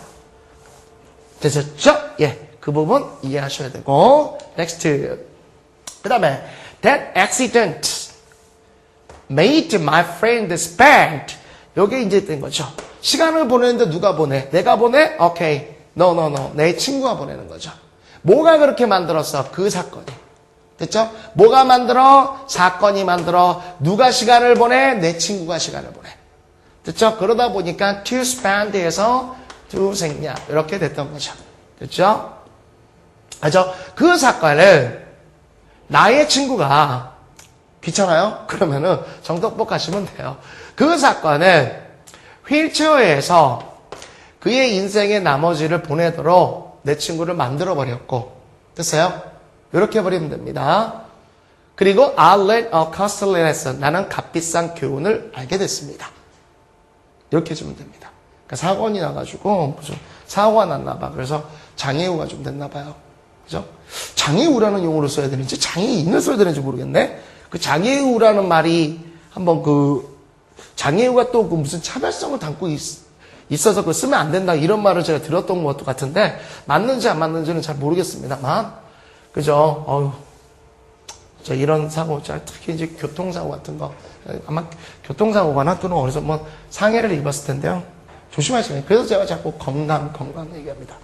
되셨죠? 예, 그 부분 이해하셔야 되고 next. 그 다음에 that accident made my friend spend. 요게 이제 된 거죠. 시간을 보내는데 누가 보내? 내가 보내? 오케이. No. 내 친구가 보내는 거죠. 뭐가 그렇게 만들었어? 그 사건이. 됐죠? 뭐가 만들어? 사건이 만들어. 누가 시간을 보내? 내 친구가 시간을 보내. 됐죠? 그러다 보니까 to spend에서 to 생략 이렇게 됐던 거죠. 됐죠? 그죠? 그 사건을 나의 친구가 귀찮아요? 그러면은 정덕복 하시면 돼요. 그 사건을 휠체어에서 그의 인생의 나머지를 보내도록 내 친구를 만들어 버렸고 됐어요? 이렇게 해버리면 됩니다. 그리고 I learned a costly lesson. 나는 값비싼 교훈을 알게 됐습니다. 이렇게 해주면 됩니다. 그러니까 사건이 나가지고 무슨 사고가 났나 봐. 그래서 장애우가 좀 됐나 봐요. 그죠? 장애우라는 용어를 써야 되는지 장애인을 써야 되는지 모르겠네. 그 장애우라는 말이 한번 장애우가 또 무슨 차별성을 담고 있어서 그걸 쓰면 안 된다 이런 말을 제가 들었던 것도 같은데 맞는지 안 맞는지는 잘 모르겠습니다만 그죠? 이런 사고, 특히 이제 교통사고 같은 거, 아마 교통사고거나 또는 어디서 상해를 입었을 텐데요. 조심하시면. 그래서 제가 자꾸 건강 얘기합니다.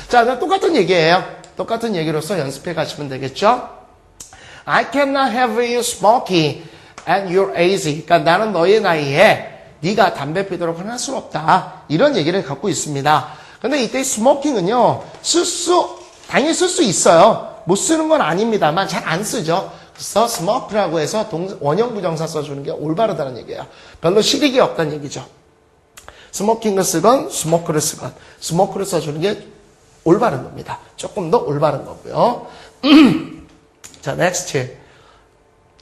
자, 똑같은 얘기예요. 똑같은 얘기로서 연습해 가시면 되겠죠? I cannot have you smoking at your age. 그러니까 나는 너의 나이에 네가 담배 피도록 할 수는 없다. 이런 얘기를 갖고 있습니다. 근데 이때 smoking은요, 당연히 쓸 수 있어요. 못 쓰는 건 아닙니다만 잘 안 쓰죠. 그래서 smoke라고 해서 원형 부정사 써주는 게 올바르다는 얘기예요. 별로 실익이 없다는 얘기죠. smoking을 쓰건 smoke를 쓰건 smoke를 써주는 게 올바른 겁니다. 조금 더 올바른 거고요. 자, next.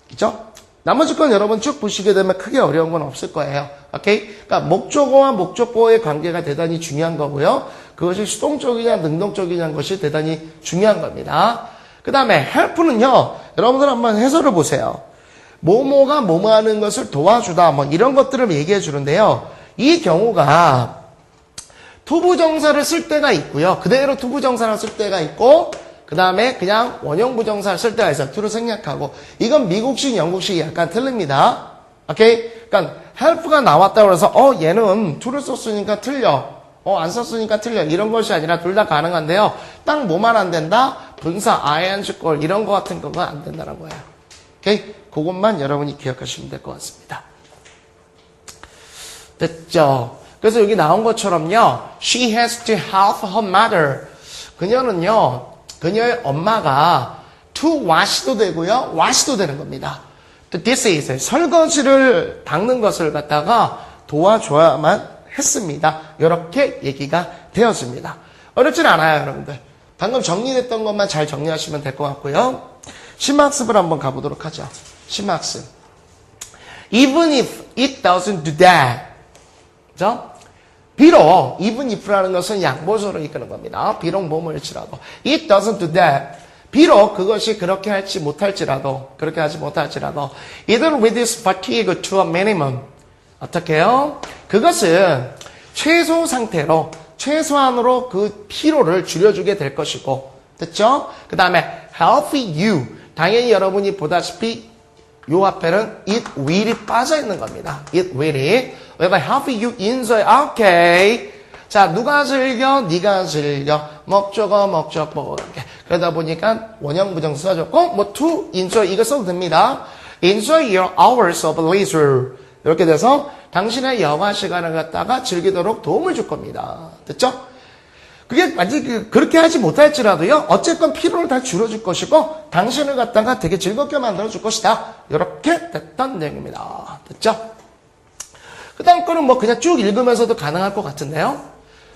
그죠? 나머지 건 여러분 쭉 보시게 되면 크게 어려운 건 없을 거예요. 오케이? 그러니까 목적어와 목적보호의 관계가 대단히 중요한 거고요. 그것이 수동적이냐 능동적이냐는 것이 대단히 중요한 겁니다. 그 다음에 help는요. 여러분들 한번 해설을 보세요. 뭐뭐가 뭐뭐 하는 것을 도와주다 이런 것들을 얘기해 주는데요. 이 경우가 투부정사를 쓸 때가 있고요. 그대로 투부정사를 쓸 때가 있고 그 다음에 그냥 원형부정사를 쓸 때가 있어요. to를 생략하고. 이건 미국식, 영국식이 약간 틀립니다. 오케이? 그러니까 help가 나왔다고 해서 얘는 to를 썼으니까 틀려. 안 썼으니까 틀려. 이런 것이 아니라 둘 다 가능한데요. 딱 뭐만 안 된다? 분사, ing, 꼴 이런 거 같은 거가 안 된다는 거예요. 오케이? 그것만 여러분이 기억하시면 될 것 같습니다. 됐죠? 그래서 여기 나온 것처럼요. She has to help her mother. 그녀의 엄마가 to wash도 되고요. wash도 되는 겁니다. This is 설거지를 닦는 것을 갖다가 도와줘야만 했습니다. 이렇게 얘기가 되었습니다. 어렵진 않아요, 여러분들. 방금 정리됐던 것만 잘 정리하시면 될 것 같고요. 심학습을 한번 가보도록 하죠. 심학습. Even if it doesn't do that. 그죠? 비록 even if라는 것은 양보조로 이끄는 겁니다. 비록 뭐뭐일지라도 it doesn't do that. 비록 그것이 그렇게 할지 못할지라도 그렇게 하지 못할지라도 either with this fatigue to a minimum. 어떻게 해요? 그것은 최소 상태로 최소한으로 그 피로를 줄여주게 될 것이고 됐죠? 그 다음에 healthy you. 당연히 여러분이 보다시피 요 앞에는 it will이 빠져 있는 겁니다. it will이. 왜냐면 healthy you enjoy. 오케이. 자, 누가 즐겨? 네가 즐겨. 목적어, 목적보. 이렇게. 그러다 보니까 원형 부정 써줬고 뭐 to enjoy 이거 써도 됩니다. enjoy your hours of leisure. 이렇게 돼서 당신의 여가 시간을 갖다가 즐기도록 도움을 줄 겁니다. 됐죠? 그게 만약에 그렇게 하지 못할지라도요. 어쨌건 피로를 다 줄여줄 것이고 당신을 갖다가 되게 즐겁게 만들어줄 것이다. 이렇게 됐던 내용입니다. 됐죠? 그 다음 거는 뭐 그냥 쭉 읽으면서도 가능할 것 같은데요.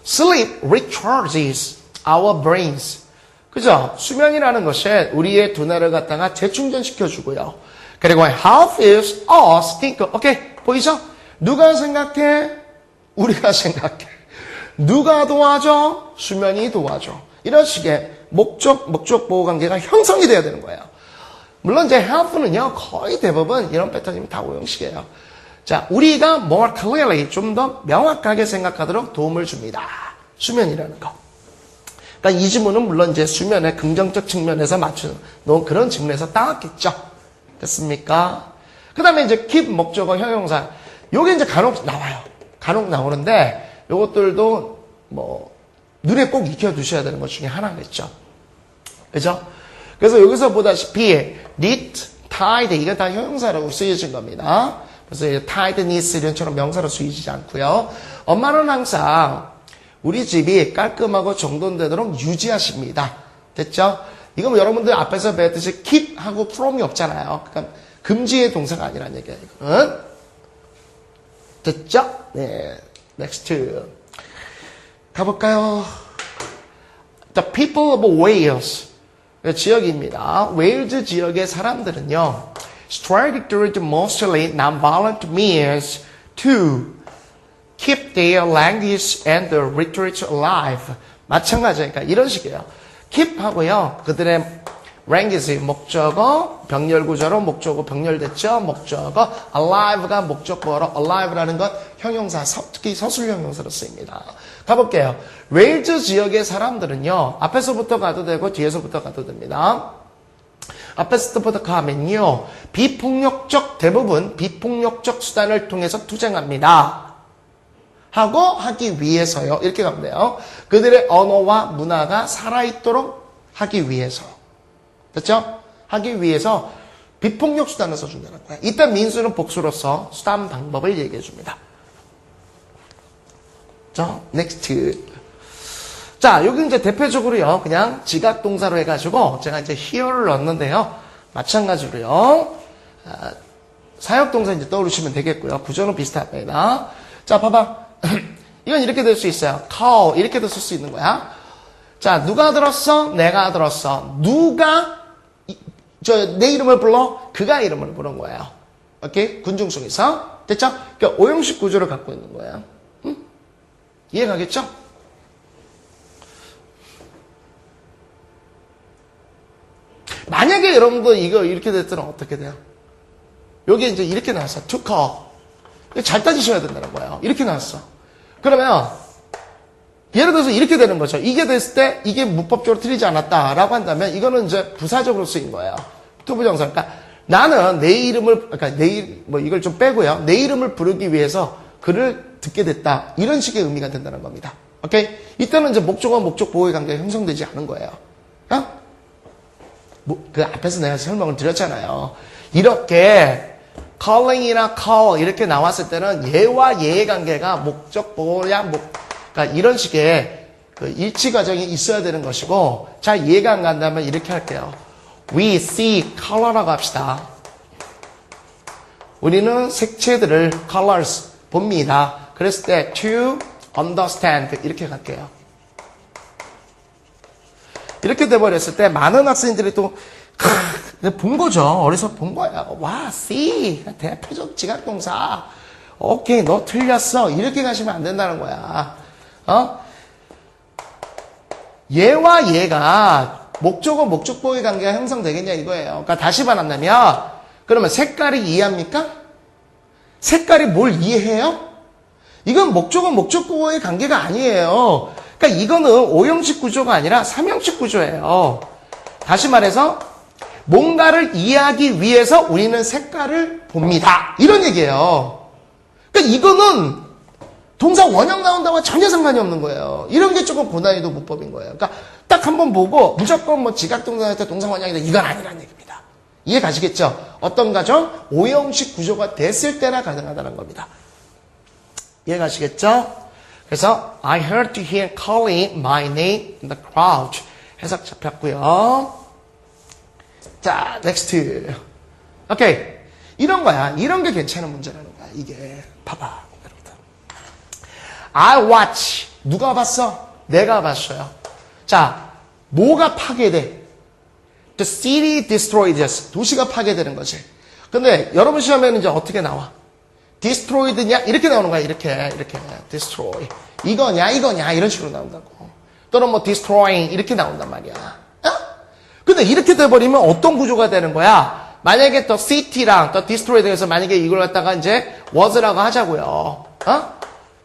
Sleep recharges our brains. 그죠? 수면이라는 것이 우리의 두뇌를 갖다가 재충전시켜주고요. 그리고 health is us think. 오케이, 보이죠? 누가 생각해? 우리가 생각해. 누가 도와줘? 수면이 도와줘. 이런 식의 목적 보호 관계가 형성이 돼야 되는 거예요. 물론 이제 health는요, 거의 대부분 이런 패턴이 다 오형식이에요. 자, 우리가 more clearly, 좀 더 명확하게 생각하도록 도움을 줍니다. 수면이라는 거. 그러니까 이 지문은 물론 이제 수면의 긍정적 측면에서 맞추는 그런 측면에서 따왔겠죠. 됐습니까? 그 다음에 이제 keep 목적어 형용사. 요게 이제 간혹 나와요. 간혹 나오는데 요것들도 뭐 눈에 꼭 익혀두셔야 되는 것 중에 하나겠죠. 그죠? 그래서 여기서 보다시피 knit, tied 이거 다 형용사라고 쓰여진 겁니다. 그래서 tied, knits 이런처럼 명사로 쓰이지 않고요. 엄마는 항상 우리 집이 깔끔하고 정돈되도록 유지하십니다. 됐죠? 이건 뭐 여러분들 앞에서 배웠듯이 keep하고 from이 없잖아요. 그러니까 금지의 동사가 아니라는 얘기예요. 이거는. 됐죠? 네. next. 가볼까요? The people of Wales. 지역입니다. 웨일즈 지역의 사람들은요. strike through mostly non-violent means to keep their language and the literature alive. 마찬가지니까 이런 식이에요. keep 하고요. 그들의 language 목적어 병렬구조로 목적어 병렬됐죠. 목적어 alive가 목적어로 alive라는 건 형용사 특히 서술 형용사로 쓰입니다. 가볼게요. 웨일즈 지역의 사람들은요. 앞에서부터 가도 되고 뒤에서부터 가도 됩니다. 앞에서부터 가면요. 대부분 비폭력적 수단을 통해서 투쟁합니다. 하고 하기 위해서요. 이렇게 가면 돼요. 그들의 언어와 문화가 살아있도록 하기 위해서. 됐죠? 하기 위해서 비폭력 수단을 써준다는 거예요. 이때 민수는 복수로서 수단 방법을 얘기해 줍니다. 자, next. 자, 여기 이제 대표적으로요. 그냥 지각 동사로 해가지고 제가 이제 here를 넣었는데요. 마찬가지로요. 사역 동사 이제 떠오르시면 되겠고요. 구조는 비슷합니다. 자, 봐봐. 이건 이렇게 될 수 있어요. call 이렇게도 쓸 수 있는 거야. 자, 누가 들었어? 내가 들었어. 누가 내 이름을 불러? 그가 이름을 부른 거예요. 오케이? 군중속에서. 됐죠? 그러니까 오형식 구조를 갖고 있는 거예요. 응? 이해가겠죠? 만약에 여러분도 이거 이렇게 됐더니 어떻게 돼요? 여기 이제 이렇게 나왔어. to call. 잘 따지셔야 된다는 거예요. 이렇게 나왔어. 그러면 예를 들어서 이렇게 되는 거죠. 이게 됐을 때 이게 문법적으로 틀리지 않았다라고 한다면 이거는 이제 부사적으로 쓰인 거예요. 투부정사. 그러니까 나는 내 이름을 이걸 좀 빼고요. 내 이름을 부르기 위해서 그를 듣게 됐다. 이런 식의 의미가 된다는 겁니다. 오케이? 이때는 이제 목적어 목적 보호의 관계가 형성되지 않은 거예요. 그 앞에서 내가 설명을 드렸잖아요. 이렇게 calling이나 call 이렇게 나왔을 때는 얘와 얘의 관계가 목적 보호야 그러니까 이런 식의 그 일치 과정이 있어야 되는 것이고, 잘 이해가 안 간다면 이렇게 할게요. We see color라고 합시다. 우리는 색채들을 colors 봅니다. 그랬을 때 to understand 이렇게 갈게요. 이렇게 돼버렸을 때 많은 학생들이 또 본 거죠. 어디서 본 거야. 와, see 대표적 지각동사. 오케이, 너 틀렸어. 이렇게 가시면 안 된다는 거야. 얘와 얘가 목적어 목적보의 관계가 형성되겠냐 이거예요. 그러니까 다시 말한다면 그러면 색깔이 이해합니까? 색깔이 뭘 이해해요? 이건 목적어 목적보의 관계가 아니에요. 그러니까 이거는 5형식 구조가 아니라 3형식 구조예요. 다시 말해서 뭔가를 이해하기 위해서 우리는 색깔을 봅니다. 이런 얘기예요. 그러니까 이거는 동사 원형 나온다고 전혀 상관이 없는 거예요. 이런 게 조금 고난이도 문법인 거예요. 그러니까 딱 한번 보고 무조건 뭐 지각동사한테 동사 원형이다 이건 아니라는 얘기입니다. 이해 가시겠죠? 어떤 가정? 5형식 구조가 됐을 때나 가능하다는 겁니다. 이해 가시겠죠? 그래서 I heard him calling my name in the crowd. 해석 잡혔고요. 자, next. 오케이. 이런 거야. 이런 게 괜찮은 문제라는 거야. 이게. 봐봐. 여러분들. I watch. 누가 봤어? 내가 봤어요. 자, 뭐가 파괴돼? The city destroyed. 도시가 파괴되는 거지. 근데 여러분 시험에는 이제 어떻게 나와? destroyed냐? 이렇게 나오는 거야. 이렇게. destroy. 이거냐? 이런 식으로 나온다고. 또는 뭐 destroying 이렇게 나온단 말이야. 근데 이렇게 돼버리면 어떤 구조가 되는 거야? 만약에 또 city랑 또 destroyed 해서 만약에 이걸 갖다가 이제 was라고 하자고요.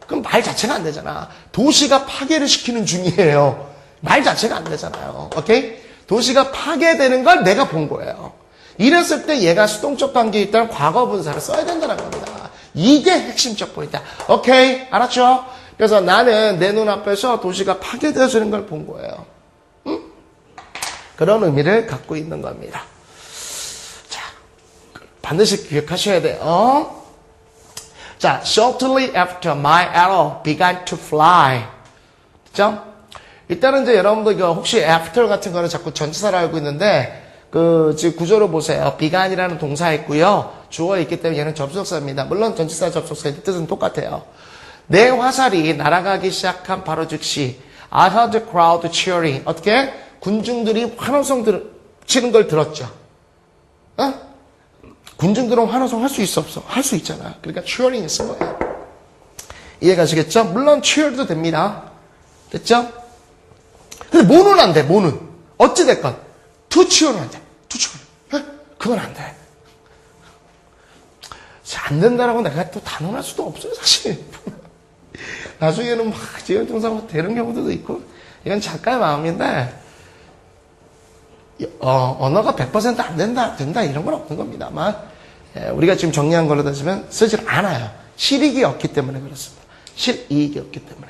그럼 말 자체가 안 되잖아. 도시가 파괴를 시키는 중이에요. 말 자체가 안 되잖아요. 오케이? 도시가 파괴되는 걸 내가 본 거예요. 이랬을 때 얘가 수동적 관계에 있다는 과거 분사를 써야 된다는 겁니다. 이게 핵심적 포인트야. 오케이? 알았죠? 그래서 나는 내 눈앞에서 도시가 파괴되어지는 걸 본 거예요. 응? 그런 의미를 갖고 있는 겁니다. 자, 반드시 기억하셔야 돼요. 자, shortly after my arrow began to fly. 그죠? 일단은 이제 여러분들 이거 혹시 after 같은 거는 자꾸 전치사를 알고 있는데 지금 구조를 보세요. began이라는 동사 있고요. 주어 있기 때문에 얘는 접속사입니다. 물론 전치사 접속사의 뜻은 똑같아요. 내 화살이 날아가기 시작한 바로 즉시 I heard the crowd cheering. 어떻게? 군중들이 환호성 치는 걸 들었죠. 군중들은 환호성 할 수 있어 없어? 할 수 있잖아. 그러니까 cheering이 쓴 거예요. 이해가시겠죠? 물론 cheer도 됩니다. 됐죠? 근데 뭐는 안 돼, 뭐는. 어찌됐건 to cheer는 안 돼. to cheer. 그건 안 돼. 안 된다라고 내가 또 단언할 수도 없어요, 사실. 나중에는 막 지연동사가 되는 경우도 있고, 이건 작가의 마음인데, 언어가 100% 안 된다, 이런 건 없는 겁니다만, 우리가 지금 정리한 걸로 따지면 쓰질 않아요. 실익이 없기 때문에 그렇습니다. 실이익이 없기 때문에.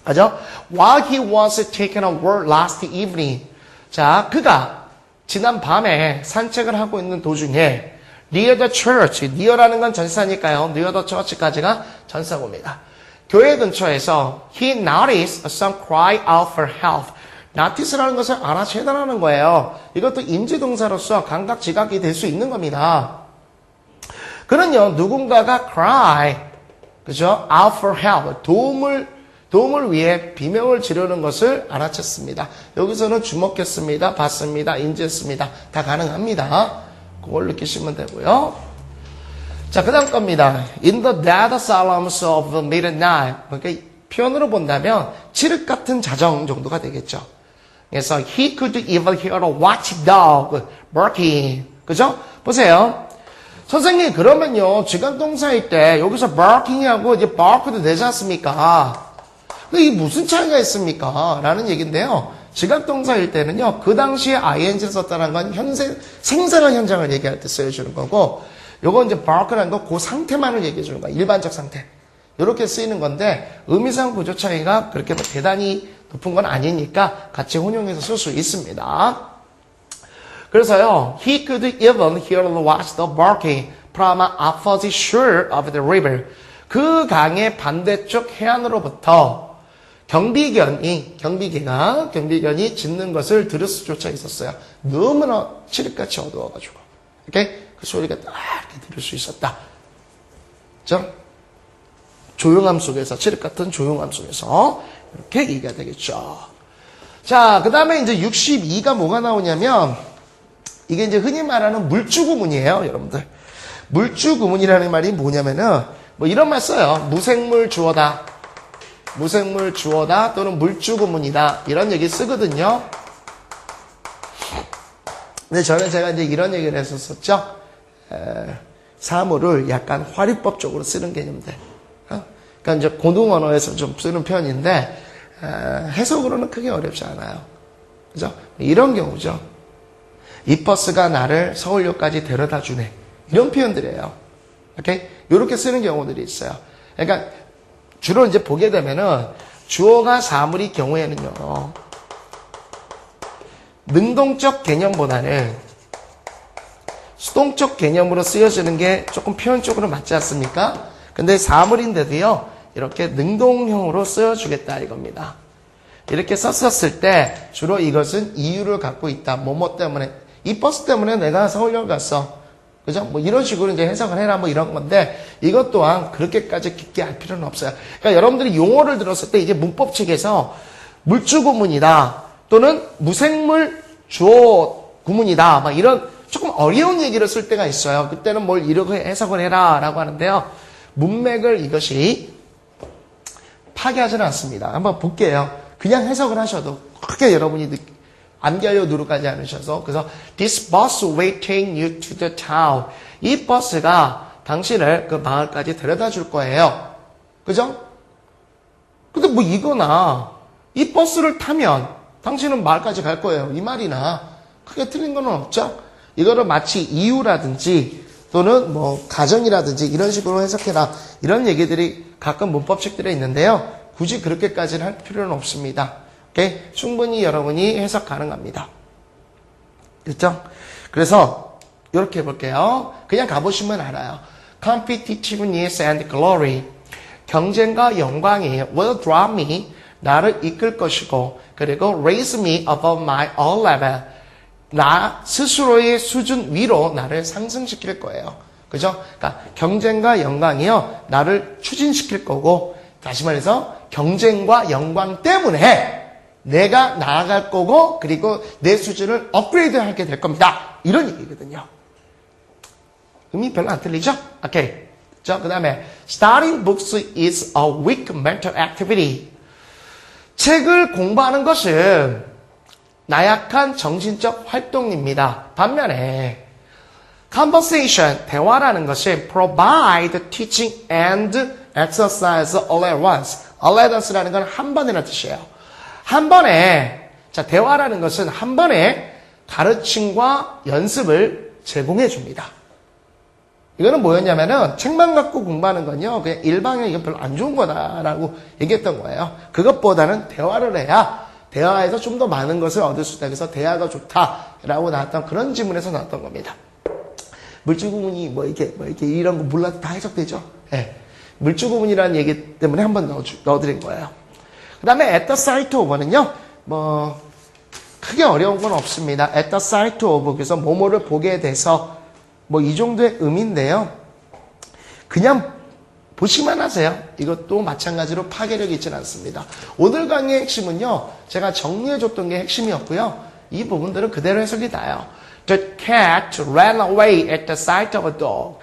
그죠? While he was taking a walk last evening. 자, 그가 지난 밤에 산책을 하고 있는 도중에, near the church, near라는 건 전사니까요. near the church까지가 전사고입니다. 교회 근처에서 he noticed some cry out for help. notice라는 것을 알아채다라는 거예요. 이것도 임지동사로서 감각 지각이 될 수 있는 겁니다. 그는요, 누군가가 cry, 그죠? out for help, 도움을 위해 비명을 지르는 것을 알아챘습니다. 여기서는 주목했습니다, 봤습니다, 인지했습니다. 다 가능합니다. 그걸 느끼시면 되고요. 자, 그 다음 겁니다. In the dead silence of the midnight. 그러니까 표현으로 본다면 칠흑 같은 자정 정도가 되겠죠. 그래서 he could even hear a watchdog barking. 그죠? 보세요. 선생님, 그러면요, 지각동사일 때 여기서 barking하고 이제 bark도 되지 않습니까? 이게 무슨 차이가 있습니까? 라는 얘기인데요. 지각동사일 때는요, 그 당시에 ing를 썼다는 건 생생한 현장을 얘기할 때 쓰여주는 거고, 요건 이제 bark라는 건 그 상태만을 얘기해 주는 거야. 일반적 상태. 이렇게 쓰이는 건데, 의미상 구조 차이가 그렇게 대단히 높은 건 아니니까 같이 혼용해서 쓸 수 있습니다. 그래서요, he could even hear the watch the barking from an opposite shore of the river. 그 강의 반대쪽 해안으로부터 경비견이 짖는 것을 들을 수조차 있었어요. 너무나 칠흑같이 어두워가지고. 오케이? 그 소리가 딱 이렇게 들을 수 있었다. 그죠? 조용함 속에서, 칠흑 같은 조용함 속에서 이렇게 얘기가 되겠죠. 자, 그 다음에 이제 62가 뭐가 나오냐면 이게 이제 흔히 말하는 물주구문이에요, 여러분들. 물주구문이라는 말이 뭐냐면은 뭐 이런 말 써요. 무생물 주어다. 무생물 주어다 또는 물주구문이다. 이런 얘기 쓰거든요. 근데 저는 제가 이제 이런 얘기를 했었었죠. 사물을 약간 화류법적으로 쓰는 개념들. 그러니까 이제 고등 언어에서 좀 쓰는 표현인데 해석으로는 크게 어렵지 않아요. 그죠? 이런 경우죠. 이 버스가 나를 서울역까지 데려다 주네. 이런 표현들이에요. 오케이? 이렇게 쓰는 경우들이 있어요. 그러니까 주로 이제 보게 되면은 주어가 사물이 경우에는요. 능동적 개념보다는 수동적 개념으로 쓰여지는 게 조금 표현적으로 맞지 않습니까? 근데 사물인데도요. 이렇게 능동형으로 쓰여주겠다 이겁니다. 이렇게 썼었을 때 주로 이것은 이유를 갖고 있다. 뭐뭐 때문에. 이 버스 때문에 내가 서울역 갔어. 그죠? 뭐 이런 식으로 이제 해석을 해라 뭐 이런 건데 이것 또한 그렇게까지 깊게 할 필요는 없어요. 그러니까 여러분들이 용어를 들었을 때 이제 문법책에서 물주구문이다 또는 무생물 주어 구문이다 막 이런 조금 어려운 얘기를 쓸 때가 있어요. 그때는 뭘 이렇게 해석을 해라 라고 하는데요. 문맥을 이것이 파괴하지는 않습니다. 한번 볼게요. 그냥 해석을 하셔도 크게 여러분이 암기하려 노력하지 않으셔서 그래서 This bus will take you to the town. 이 버스가 당신을 그 마을까지 데려다 줄 거예요. 그죠? 근데 뭐 이거나 이 버스를 타면 당신은 마을까지 갈 거예요. 이 말이나 크게 틀린 건 없죠? 이거를 마치 이유라든지 또는 뭐 가정이라든지 이런 식으로 해석해라. 이런 얘기들이 가끔 문법책들에 있는데요. 굳이 그렇게까지는 할 필요는 없습니다. 오케이? 충분히 여러분이 해석 가능합니다. 그렇죠? 그래서 이렇게 해볼게요. 그냥 가보시면 알아요. Competitiveness and glory. 경쟁과 영광이 will drive me. 나를 이끌 것이고 그리고 raise me above my all level. 나 스스로의 수준 위로 나를 상승시킬 거예요. 그죠? 그러니까 경쟁과 영광이요. 나를 추진시킬 거고 다시 말해서 경쟁과 영광 때문에 내가 나아갈 거고 그리고 내 수준을 업그레이드 하게 될 겁니다. 이런 얘기거든요. 의미 별로 안 틀리죠? 오케이. 자, 그 다음에 Studying books is a weak mental activity. 책을 공부하는 것은 나약한 정신적 활동입니다. 반면에 Conversation, 대화라는 것은 provide teaching and exercise all at once. all at once라는 건 한 번이라는 뜻이에요. 한 번에, 자, 대화라는 것은 한 번에 가르침과 연습을 제공해 줍니다. 이거는 뭐였냐면은 책만 갖고 공부하는 건요, 그냥 일방에 이건 별로 안 좋은 거다라고 얘기했던 거예요. 그것보다는 대화를 해야 대화에서 좀 더 많은 것을 얻을 수 있다. 그래서 대화가 좋다라고 나왔던 그런 지문에서 나왔던 겁니다. 물주구문이 뭐 이렇게 이런 거 몰라도 다 해석되죠? 예. 네. 물주구문이라는 얘기 때문에 한번 넣어드린 거예요. 그 다음에 at the sight of는요, 뭐, 크게 어려운 건 없습니다. at the sight of, 그래서 뭐뭐를 보게 돼서, 뭐, 이 정도의 의미인데요. 그냥 보시기만 하세요. 이것도 마찬가지로 파괴력이 있지는 않습니다. 오늘 강의의 핵심은요, 제가 정리해줬던 게 핵심이었고요. 이 부분들은 그대로 해석이 나요. The cat ran away at the sight of a dog.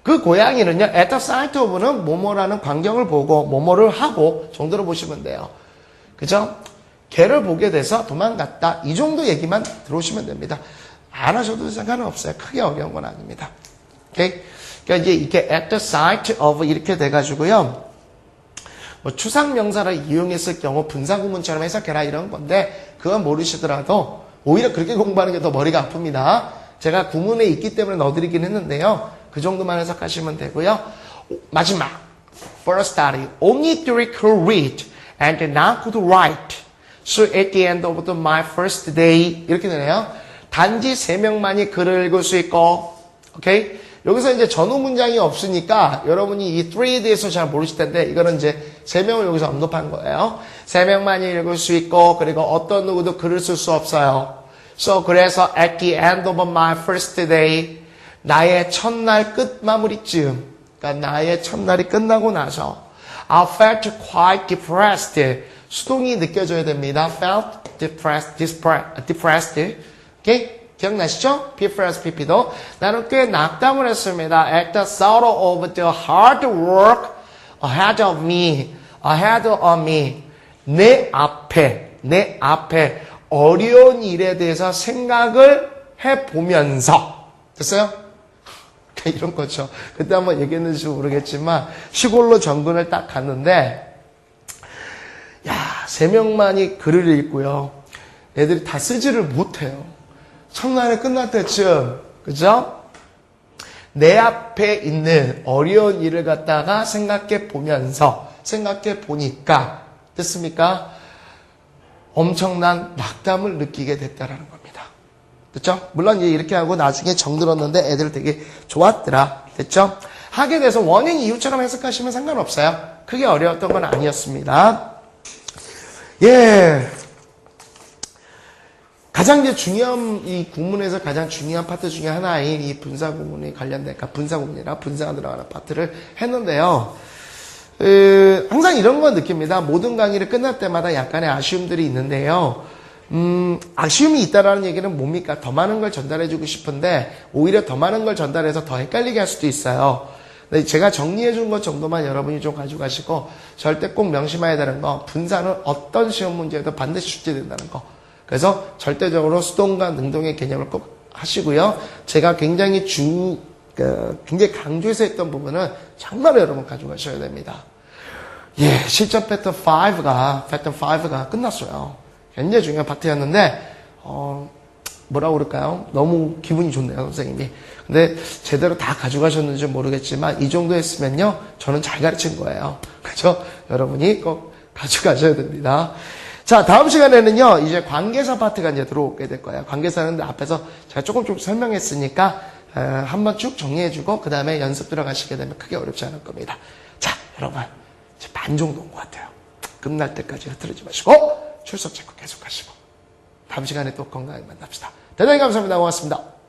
그 고양이는요, at the sight of는 뭐뭐라는 광경을 보고 뭐뭐를 하고 정도로 보시면 돼요. 그죠? 개를 보게 돼서 도망갔다. 이 정도 얘기만 들어오시면 됩니다. 안 하셔도 상관은 없어요. 크게 어려운 건 아닙니다. 오케이? 그러니까 이제 이렇게 at the sight of 이렇게 돼가지고요. 뭐 추상명사를 이용했을 경우 분사구문처럼 해석해라 이런 건데 그건 모르시더라도 오히려 그렇게 공부하는 게 더 머리가 아픕니다. 제가 구문에 있기 때문에 넣어드리긴 했는데요. 그 정도만 해석하시면 되고요. 마지막 for study only three could read and none could write. So at the end of my first day 이렇게 되네요. 단지 3명만이 글을 읽을 수 있고 오케이? 여기서 이제 전후 문장이 없으니까 여러분이 이 3에 대해서 잘 모르실 텐데 이거는 이제 3명을 여기서 언급한 거예요. 3명만이 읽을 수 있고 그리고 어떤 누구도 글을 쓸 수 없어요. So 그래서 at the end of my first day 나의 첫날 끝마무리쯤, 그러니까 나의 첫날이 끝나고 나서 I felt quite depressed. 수동이 느껴져야 됩니다. felt depressed. 오케이? 기억나시죠? P-F-S PP도. 나는 꽤 낙담을 했습니다. At the thought of the hard work ahead of me. 내 앞에 어려운 일에 대해서 생각을 해보면서. 됐어요? 이런 거죠. 그때 한번 얘기했는지 모르겠지만, 시골로 전근을 딱 갔는데, 야, 3명만이 글을 읽고요. 애들이 다 쓰지를 못해요. 첫날에 끝날 때쯤, 그죠? 내 앞에 있는 어려운 일을 갖다가 생각해 보니까, 됐습니까? 엄청난 낙담을 느끼게 됐다라는 겁니다. 됐죠? 물론 이제 이렇게 하고 나중에 정들었는데 애들 되게 좋았더라. 됐죠? 하게 돼서 원인 이유처럼 해석하시면 상관없어요. 크게 어려웠던 건 아니었습니다. 예. 가장 이제 중요한, 이 구문에서 가장 중요한 파트 중에 하나인 이 분사 구문이 관련된, 그러니까 분사 구문이라 분사가 들어가는 파트를 했는데요. 항상 이런 거 느낍니다. 모든 강의를 끝날 때마다 약간의 아쉬움들이 있는데요. 아쉬움이 있다라는 얘기는 뭡니까? 더 많은 걸 전달해주고 싶은데, 오히려 더 많은 걸 전달해서 더 헷갈리게 할 수도 있어요. 근데 제가 정리해준 것 정도만 여러분이 좀 가져가시고, 절대 꼭 명심해야 되는 거, 분사는 어떤 시험 문제에도 반드시 출제된다는 거. 그래서 절대적으로 수동과 능동의 개념을 꼭 하시고요. 제가 굉장히 굉장히 강조해서 했던 부분은 정말 여러분 가져가셔야 됩니다. 예, 실전 패턴 5가 끝났어요. 굉장히 중요한 파트였는데, 뭐라고 그럴까요? 너무 기분이 좋네요, 선생님이. 근데 제대로 다 가져가셨는지 모르겠지만, 이 정도 했으면요, 저는 잘 가르친 거예요. 그죠? 여러분이 꼭 가져가셔야 됩니다. 자, 다음 시간에는요, 이제 관계사 파트가 이제 들어오게 될 거예요. 관계사는 앞에서 제가 조금 설명했으니까, 한번 쭉 정리해주고, 그 다음에 연습 들어가시게 되면 크게 어렵지 않을 겁니다. 자, 여러분, 이제 반 정도 온 것 같아요. 끝날 때까지 흐트러지 마시고, 출석 체크 계속 하시고, 다음 시간에 또 건강하게 만납시다. 대단히 감사합니다. 고맙습니다.